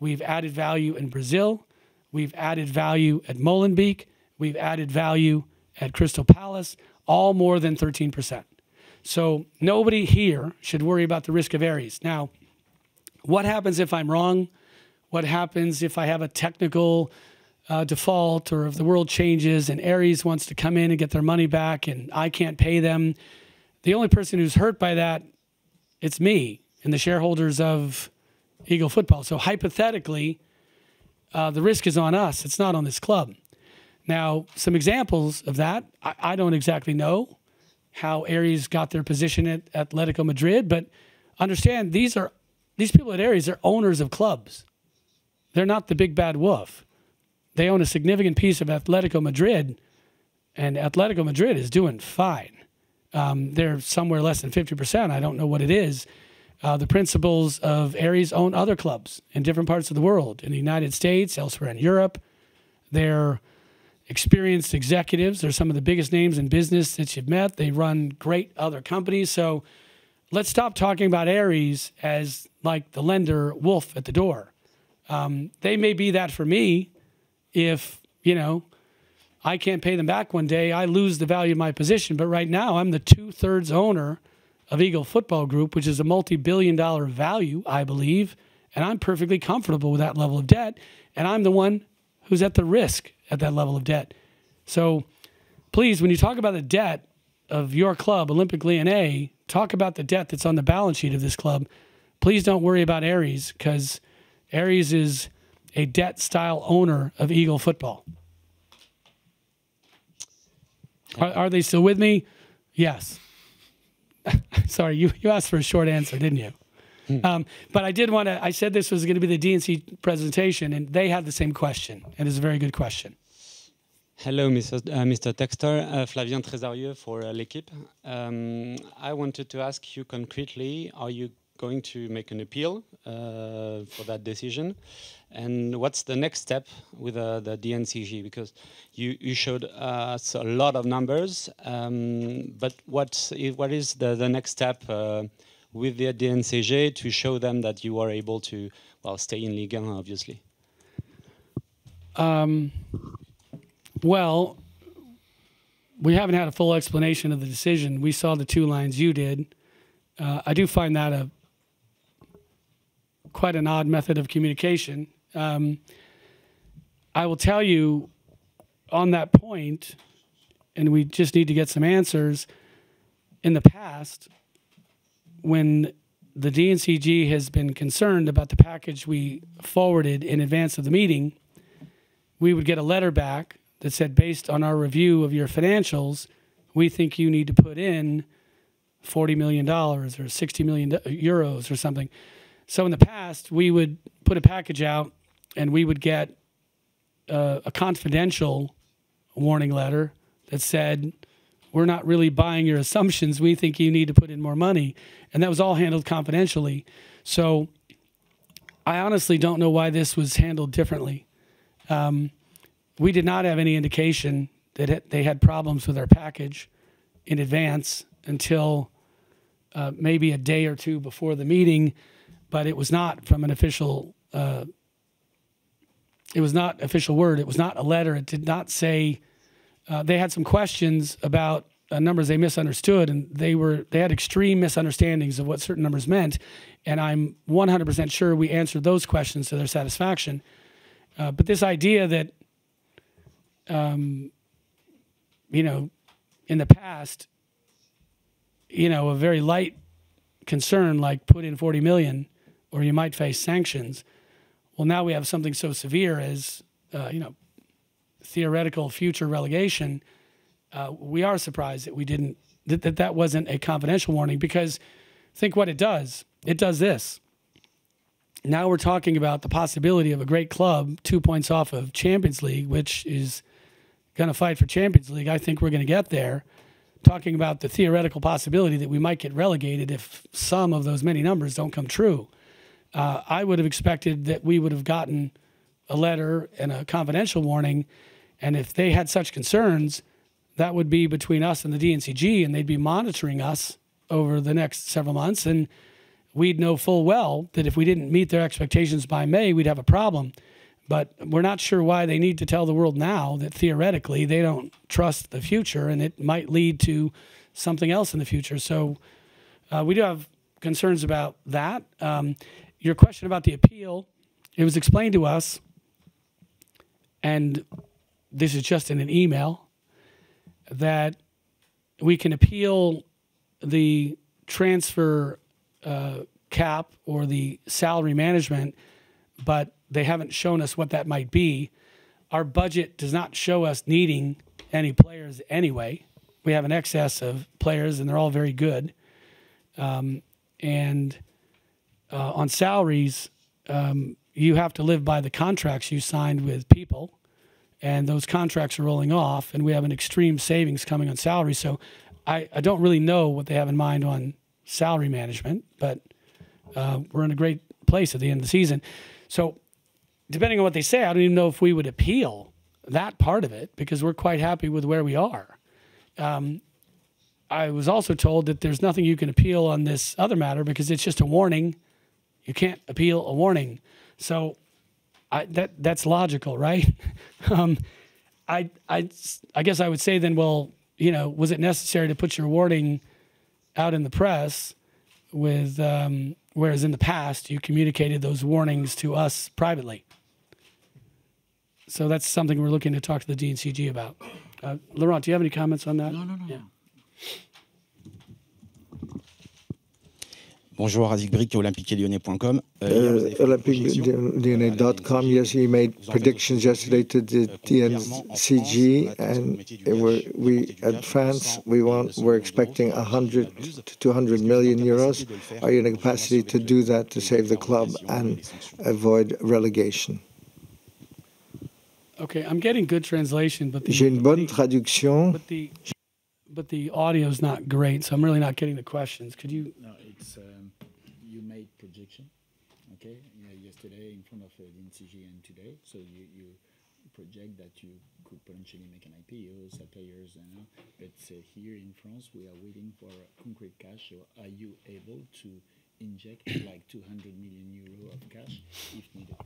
We've added value in Brazil. We've added value at Molenbeek. We've added value at Crystal Palace, all more than 13%. So nobody here should worry about the risk of Ares. Now, what happens if I'm wrong? What happens if I have a technical default or if the world changes and Ares wants to come in and get their money back and I can't pay them? The only person who's hurt by that, it's me and the shareholders of Eagle Football. So hypothetically, the risk is on us. It's not on this club. Now, some examples of that, I don't exactly know how Ares got their position at Atletico Madrid, but understand these people at Ares are owners of clubs. They're not the big bad wolf. They own a significant piece of Atletico Madrid, and Atletico Madrid is doing fine. They're somewhere less than 50%. I don't know what it is. The principals of Ares own other clubs in different parts of the world, in the United States, elsewhere in Europe. They're experienced executives. They're some of the biggest names in business that you've met. They run great other companies. So let's stop talking about Ares as like the lender wolf at the door. They may be that for me if, I can't pay them back one day. I lose the value of my position. But right now, I'm the 2/3 owner of Eagle Football Group, which is a multi-billion-dollar value, I believe, and I'm perfectly comfortable with that level of debt, and I'm the one who's at the risk at that level of debt. So please, when you talk about the debt of your club, Olympic Lyonnais, talk about the debt that's on the balance sheet of this club. Please don't worry about Ares, because Ares is a debt-style owner of Eagle Football. Are they still with me? Yes. Sorry, you asked for a short answer, didn't you? But I did want to, I said this was going to be the DNC presentation, and they had the same question, and it's a very good question. Hello, Mr. Textor. Flavien Trésarieux for L'Équipe. I wanted to ask you concretely, are you going to make an appeal for that decision? And what's the next step with the DNCG? Because you showed us a lot of numbers, but what is the next step with the DNCG to show them that you are able to, well, stay in Ligue 1, obviously? Well, we haven't had a full explanation of the decision. We saw the 2 lines you did. I do find that quite an odd method of communication. I will tell you on that point, and we just need to get some answers. In the past, when the DNCG has been concerned about the package we forwarded in advance of the meeting, we would get a letter back that said, based on our review of your financials, we think you need to put in $40 million or 60 million euros or something. So in the past, we would put a package out and we would get a confidential warning letter that said, we're not really buying your assumptions. We think you need to put in more money. And that was all handled confidentially. So I honestly don't know why this was handled differently. We did not have any indication that they had problems with our package in advance until maybe a day or two before the meeting, but it was not from an official, it was not official word. It was not a letter. It did not say, they had some questions about numbers they misunderstood, and they had extreme misunderstandings of what certain numbers meant, and I'm 100% sure we answered those questions to their satisfaction. But this idea that, you know, in the past, you know, a very light concern like put in 40 million or you might face sanctions. Well, now we have something so severe as, you know, theoretical future relegation. We are surprised that we didn't, that wasn't a confidential warning, because think what it does. It does this. Now we're talking about the possibility of a great club 2 points off of Champions League, which is going to fight for Champions League. I think we're going to get there. Talking about the theoretical possibility that we might get relegated if some of those many numbers don't come true. I would have expected that we would have gotten a letter and a confidential warning, and if they had such concerns, that would be between us and the DNCG, and they'd be monitoring us over the next several months, and we'd know full well that if we didn't meet their expectations by May, we'd have a problem. But we're not sure why they need to tell the world now that theoretically they don't trust the future, and it might lead to something else in the future. So we do have concerns about that. Your question about the appeal, it was explained to us, and this is just in an email, that we can appeal the transfer cap or the salary management, but they haven't shown us what that might be. Our budget does not show us needing any players anyway. We have an excess of players, and they're all very good. On salaries, you have to live by the contracts you signed with people, and those contracts are rolling off, and we have an extreme savings coming on salary. So I don't really know what they have in mind on salary management, but we're in a great place at the end of the season. So depending on what they say, I don't even know if we would appeal that part of it, because we're quite happy with where we are. I was also told that there's nothing you can appeal on this other matter because it's just a warning. You can't appeal a warning. So that's logical, right? I guess I would say then, well, you know, was it necessary to put your warning out in the press with, whereas in the past you communicated those warnings to us privately? So that's something we're looking to talk to the DNCG about. Laurent, do you have any comments on that? No. Yeah. Bonjour, Azik Brick, olympiquelyonnais.com. Olympiquelyonnais.com. Yes, you made predictions yesterday to the DNCG, and we at France, we're expecting 100 to 200 million euros. Are you in a capacity to do that to save the club and avoid relegation? Okay, I'm getting good translation, but J'ai une bonne traduction. But the audio is not great, so I'm really not getting the questions. Could you? No, it's you made projection, okay? Yesterday in front of the DNCG and today, so you project that you could potentially make an IPO, sell players, but here in France we are waiting for concrete cash. So are you able to inject like 200 million euro of cash if needed?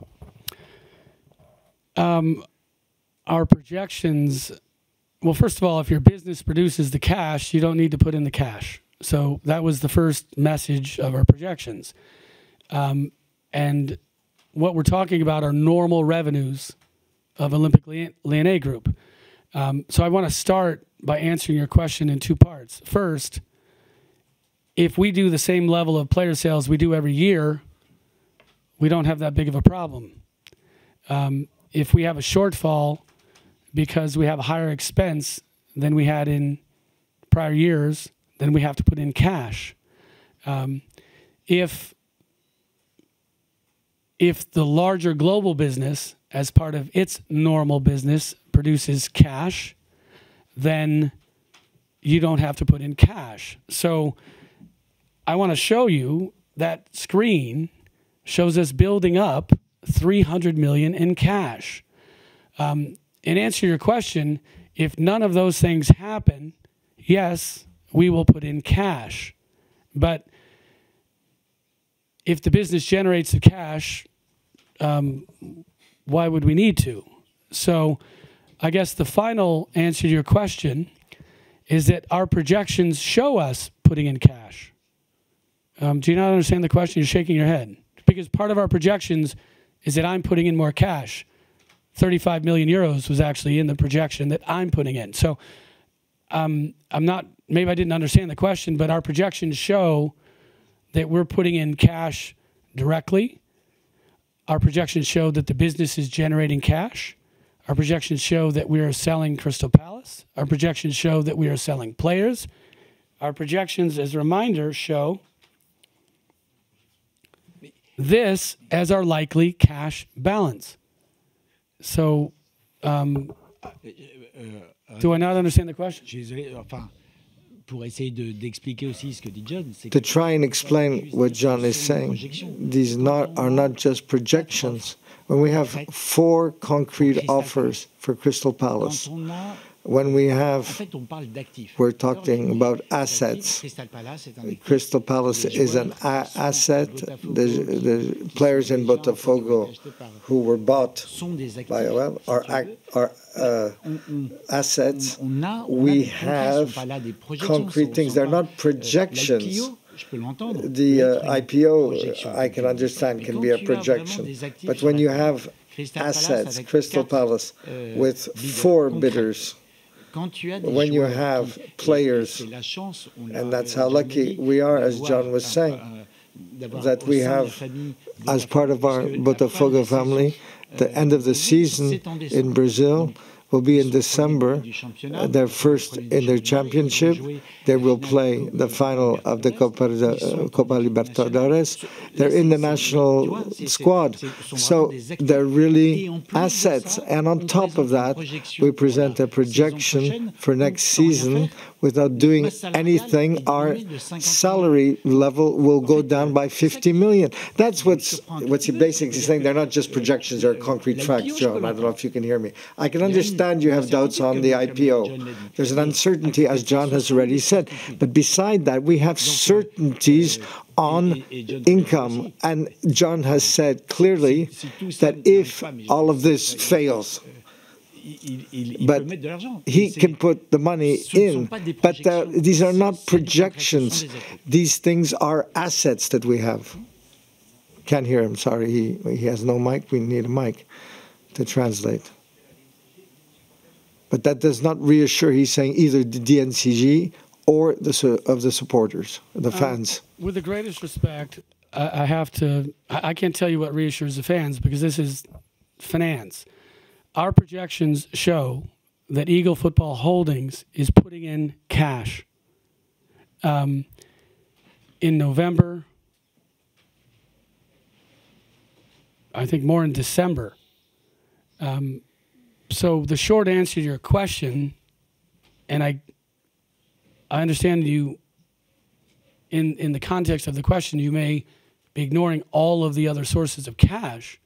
Our projections. Well, first of all, if your business produces the cash, you don't need to put in the cash. So that was the first message of our projections. And what we're talking about are normal revenues of Olympique Lyonnais Group. So I want to start by answering your question in two parts. First, if we do the same level of player sales we do every year, we don't have that big of a problem. If we have a shortfall because we have a higher expense than we had in prior years, then we have to put in cash. If the larger global business, as part of its normal business, produces cash, then you don't have to put in cash. So I want to show you that screen shows us building up 300 million in cash. In answer to your question, if none of those things happen, yes, we will put in cash. But if the business generates the cash, why would we need to? So I guess the final answer to your question is that our projections show us putting in cash. Do you not understand the question? You're shaking your head. Because part of our projections is that I'm putting in more cash. 35 million euros was actually in the projection that I'm putting in. So I'm not, maybe I didn't understand the question, but our projections show that we're putting in cash directly. Our projections show that the business is generating cash. Our projections show that we are selling Crystal Palace. Our projections show that we are selling players. Our projections, as a reminder, show this as our likely cash balance. So, do I not understand the question? Pour essayer d'expliquer aussi ce que dit John, to try and explain what John is saying, these are not just projections. When we have 4 concrete offers for Crystal Palace, when we have, we're talking about assets. Crystal Palace is an asset. The players in Botafogo who were bought by are assets. We have concrete things. They're not projections. The IPO, I can understand, can be a projection. But when you have assets, Crystal Palace, with 4 bidders, when you have players, and that's how lucky we are, as John was saying, that we have, as part of our Botafogo family, the end of the season in Brazil will be in December. They're first in their championship. They will play the final of the Copa Libertadores. They're in the national squad. So they're really assets. And on top of that, we present a projection for next season. Without doing anything, our salary level will go down by 50 million. That's what's he basically saying. They're not just projections, they're concrete facts, John. I don't know if you can hear me. I can understand you have doubts on the IPO. There's an uncertainty, as John has already said. But beside that, we have certainties on income. And John has said clearly that if all of this fails, but he can put the money in. But these are not projections. These things are assets that we have. Can't hear him, sorry. He has no mic. We need a mic to translate. But that does not reassure. He's saying either the DNCG or of the supporters, the fans. With the greatest respect, I can't tell you what reassures the fans because this is finance. Our projections show that Eagle Football Holdings is putting in cash. In November, I think more in December. So the short answer to your question, and I understand you, in the context of the question, you may be ignoring all of the other sources of cash,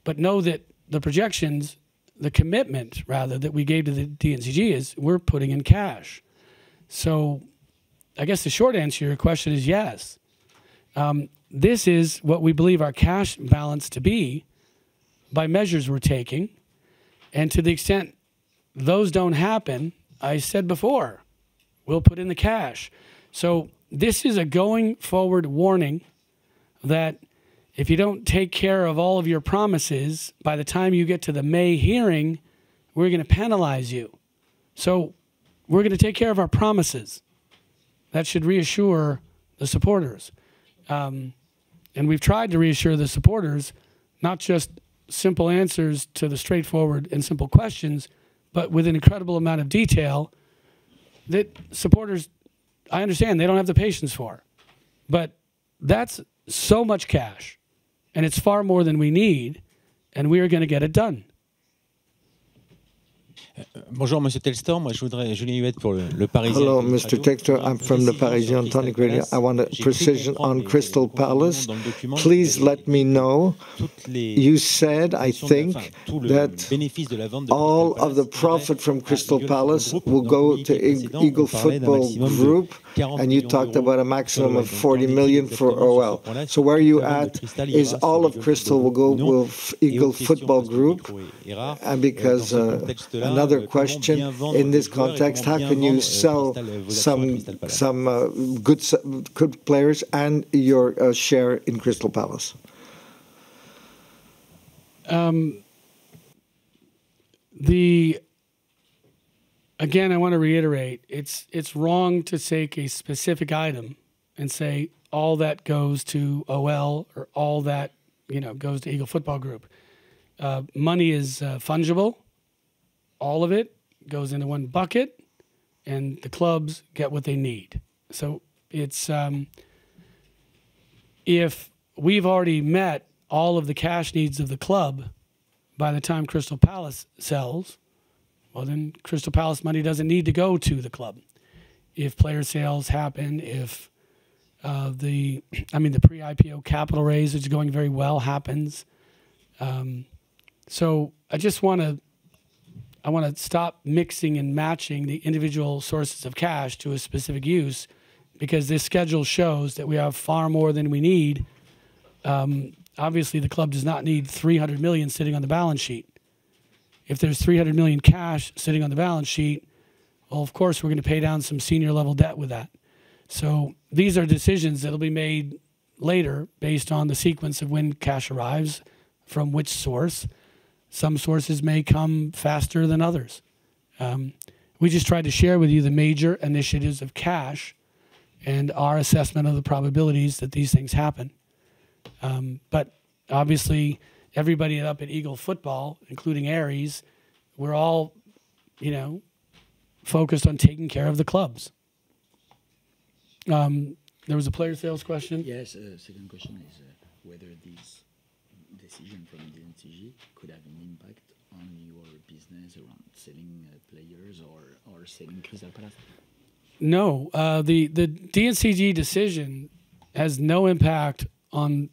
but know that the projections, the commitment, rather, that we gave to the DNCG is we're putting in cash. So I guess the short answer to your question is yes. This is what we believe our cash balance to be by measures we're taking. And to the extent those don't happen, I said before, we'll put in the cash. So this is a going forward warning that if you don't take care of all of your promises, by the time you get to the May hearing, we're going to penalize you. So we're going to take care of our promises. That should reassure the supporters. And we've tried to reassure the supporters, not just simple answers to the straightforward and simple questions, but with an incredible amount of detail that supporters, I understand, they don't have the patience for. But that's so much cash, and it's far more than we need, and we are going to get it done. Bonjour, Monsieur Textor. Moi, je voudrais Julien Huette pour le Parisien. Hello, Mr. Textor. I'm from the Parisien Tonic Radio. I want a precision on Crystal Palace. Please let me know. You said, I think, that all of the profit from Crystal Palace will go to Eagle Football Group, and you talked about a maximum of 40 million for OL. So where are you at? Is all of Crystal will go with Eagle Football Group? And because another question in this context, how can you sell some good players and your share in Crystal Palace? Again, I want to reiterate, it's wrong to take a specific item and say all that goes to OL or all that goes to Eagle Football Group. Money is fungible. All of it goes into one bucket, and the clubs get what they need. So it's if we've already met all of the cash needs of the club by the time Crystal Palace sells, well, then Crystal Palace money doesn't need to go to the club. If player sales happen, if the pre-IPO capital raise, which is going very well, happens. So I just want to stop mixing and matching the individual sources of cash to a specific use, because this schedule shows that we have far more than we need. Obviously, the club does not need 300 million sitting on the balance sheet. If there's 300 million cash sitting on the balance sheet, well, of course, we're going to pay down some senior level debt with that. So these are decisions that will be made later based on the sequence of when cash arrives, from which source. Some sources may come faster than others. We just tried to share with you the major initiatives of cash and our assessment of the probabilities that these things happen. But obviously, everybody up at Eagle Football, including Aries, we're all, focused on taking care of the clubs. There was a player sales question. Yes, second question is whether this decision from DNCG could have an impact on your business around selling players or selling Crystal Palace. No, the DNCG decision has no impact on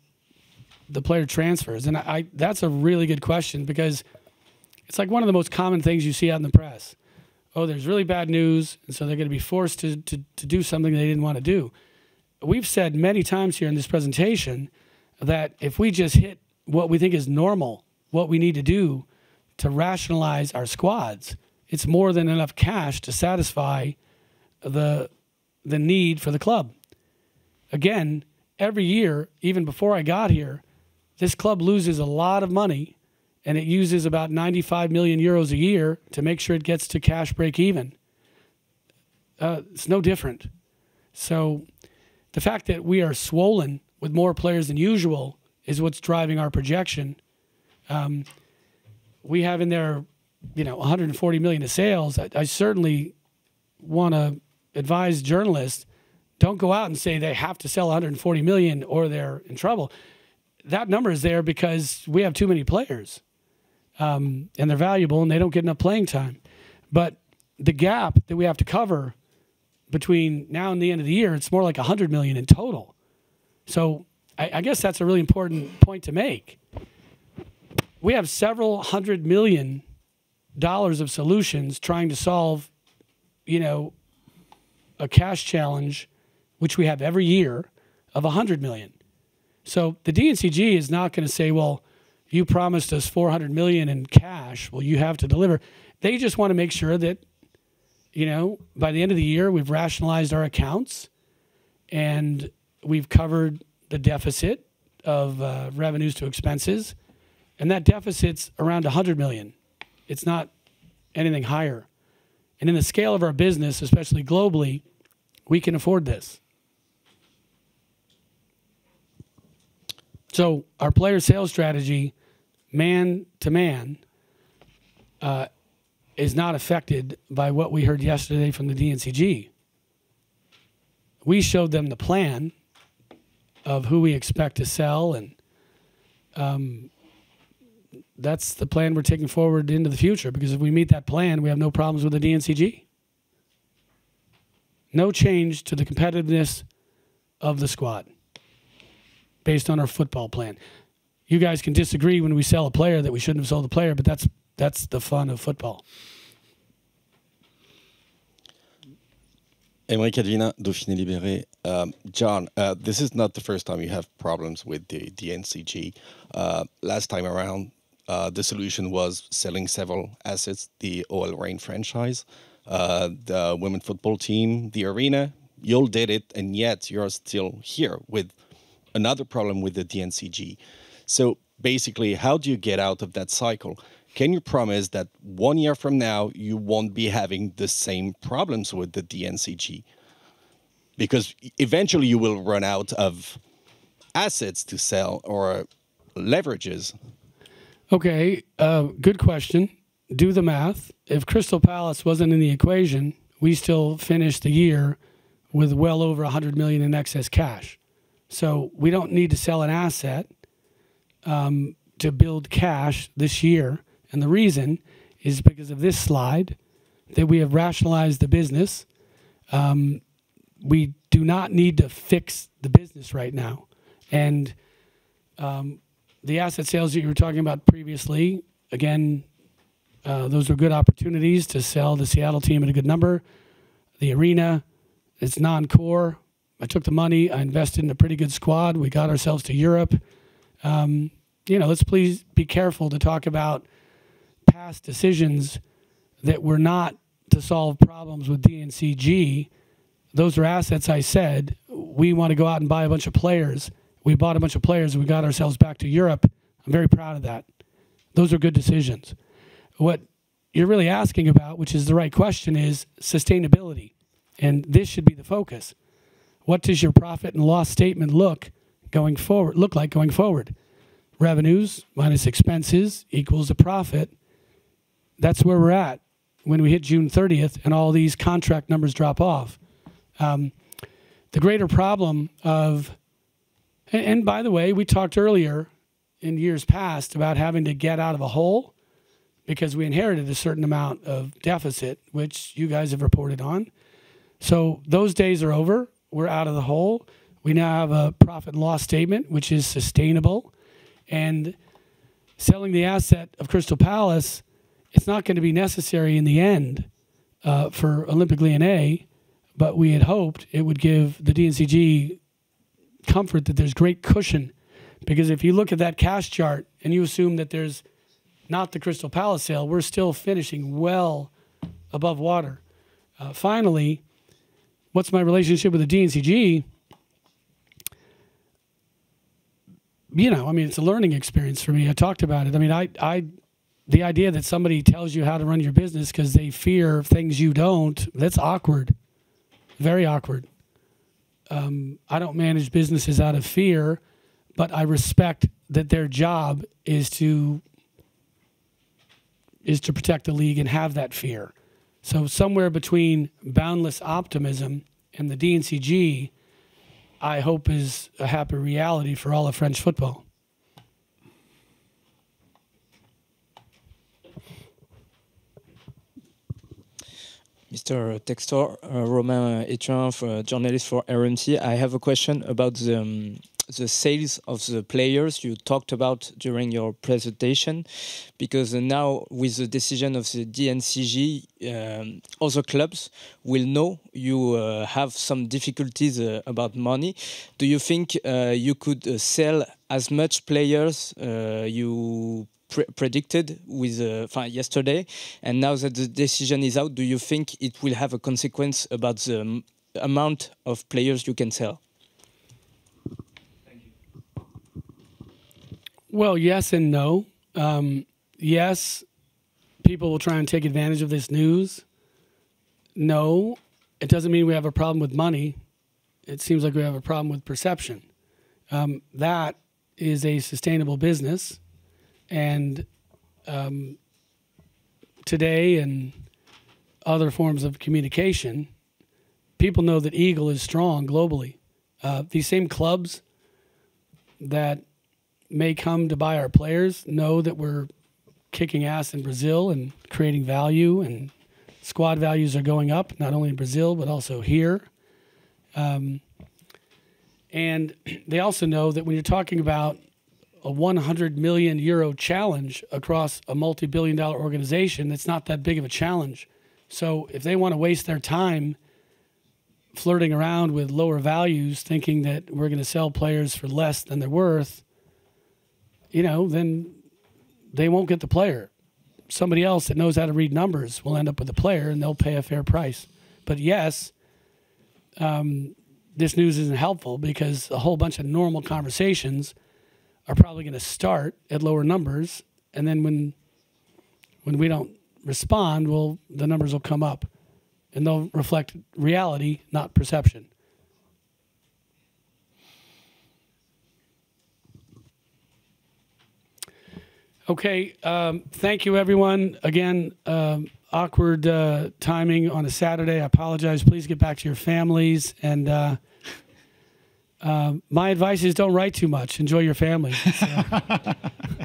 the player transfers, and that's a really good question, because it's like one of the most common things you see out in the press. Oh, there's really bad news, and so they're going to be forced to do something they didn't want to do. We've said many times here in this presentation that if we just hit what we think is normal, what we need to do to rationalize our squads, it's more than enough cash to satisfy the need for the club. Again, every year, even before I got here, this club loses a lot of money, and it uses about 95 million euros a year to make sure it gets to cash break even. It's no different. So the fact that we are swollen with more players than usual is what's driving our projection. We have in there, 140 million of sales. I certainly want to advise journalists, don't go out and say they have to sell 140 million or they're in trouble. That number is there because we have too many players, and they're valuable and they don't get enough playing time. But the gap that we have to cover between now and the end of the year, it's more like 100 million in total. So I guess that's a really important point to make. We have several $100 million of solutions trying to solve, a cash challenge, which we have every year, of 100 million. So the DNCG is not going to say, well, you promised us 400 million in cash, well, you have to deliver. They just want to make sure that, by the end of the year, we've rationalized our accounts and we've covered the deficit of revenues to expenses. And that deficit's around 100 million. It's not anything higher. And in the scale of our business, especially globally, we can afford this. So our player sales strategy, man to man, is not affected by what we heard yesterday from the DNCG. We showed them the plan of who we expect to sell, and that's the plan we're taking forward into the future, because if we meet that plan, we have no problems with the DNCG. No change to the competitiveness of the squad based on our football plan. You guys can disagree when we sell a player that we shouldn't have sold the player, but that's the fun of football. Émeric Advina, Dauphiné Libéré. John, this is not the first time you have problems with the DNCG. Last time around, the solution was selling several assets, the OL Reign franchise, the women's football team, the arena. You all did it, and yet you're still here with another problem with the DNCG. So basically, how do you get out of that cycle? Can you promise that 1 year from now, you won't be having the same problems with the DNCG? Because eventually you will run out of assets to sell or leverages. Okay, good question. Do the math. If Crystal Palace wasn't in the equation, we still finished the year with well over 100 million in excess cash. So we don't need to sell an asset to build cash this year. And the reason is because of this slide, that we have rationalized the business. We do not need to fix the business right now. And the asset sales that you were talking about previously, again, those are good opportunities to sell the Seattle team at a good number. The arena, it's non-core. I took the money. I invested in a pretty good squad. We got ourselves to Europe. Let's please be careful to talk about past decisions that were not to solve problems with DNCG. Those are assets, I said. We want to go out and buy a bunch of players. We bought a bunch of players and we got ourselves back to Europe. I'm very proud of that. Those are good decisions. What you're really asking about, which is the right question, is sustainability. And this should be the focus. What does your profit and loss statement look like going forward? Revenues minus expenses equals a profit. That's where we're at when we hit June 30th and all these contract numbers drop off. The greater problem of, and by the way, we talked earlier in years past about having to get out of a hole because we inherited a certain amount of deficit, which you guys have reported on. So those days are over. We're out of the hole. We now have a profit and loss statement, which is sustainable. And selling the asset of Crystal Palace, it's not going to be necessary in the end for Olympique Lyonnais, but we had hoped it would give the DNCG comfort that there's great cushion. Because if you look at that cash chart and you assume that there's not the Crystal Palace sale, we're still finishing well above water. Finally, what's my relationship with the DNCG? It's a learning experience for me. I talked about it. The idea that somebody tells you how to run your business because they fear things you don't, that's awkward. Very awkward. I don't manage businesses out of fear, but I respect that their job is to protect the league and have that fear. So somewhere between boundless optimism and the DNCG, I hope is a happy reality for all of French football. Mr. Textor, Romain Etrin, journalist for RMC. I have a question about the sales of the players you talked about during your presentation, because now with the decision of the DNCG, other clubs will know you have some difficulties about money. Do you think you could sell as much players you predicted with yesterday, and now that the decision is out, do you think it will have a consequence about the amount of players you can sell? Well, yes and no. Yes, people will try and take advantage of this news. No, it doesn't mean we have a problem with money. It seems like we have a problem with perception. That is a sustainable business, and today and other forms of communication, people know that Eagle is strong globally. These same clubs that may come to buy our players know that we're kicking ass in Brazil and creating value, and squad values are going up, not only in Brazil, but also here. And they also know that when you're talking about a 100 million euro challenge across a multi-billion-dollar organization, it's not that big of a challenge. So if they want to waste their time flirting around with lower values, thinking that we're going to sell players for less than they're worth, you know, then they won't get the player. Somebody else that knows how to read numbers will end up with the player, and they'll pay a fair price. But yes, this news isn't helpful, because a whole bunch of normal conversations are probably going to start at lower numbers, and then when we don't respond, well, the numbers will come up, and they'll reflect reality, not perception. Okay, thank you, everyone. Again, awkward timing on a Saturday. I apologize. Please get back to your families. And my advice is don't write too much. Enjoy your family. So,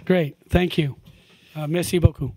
great. Thank you. Merci beaucoup.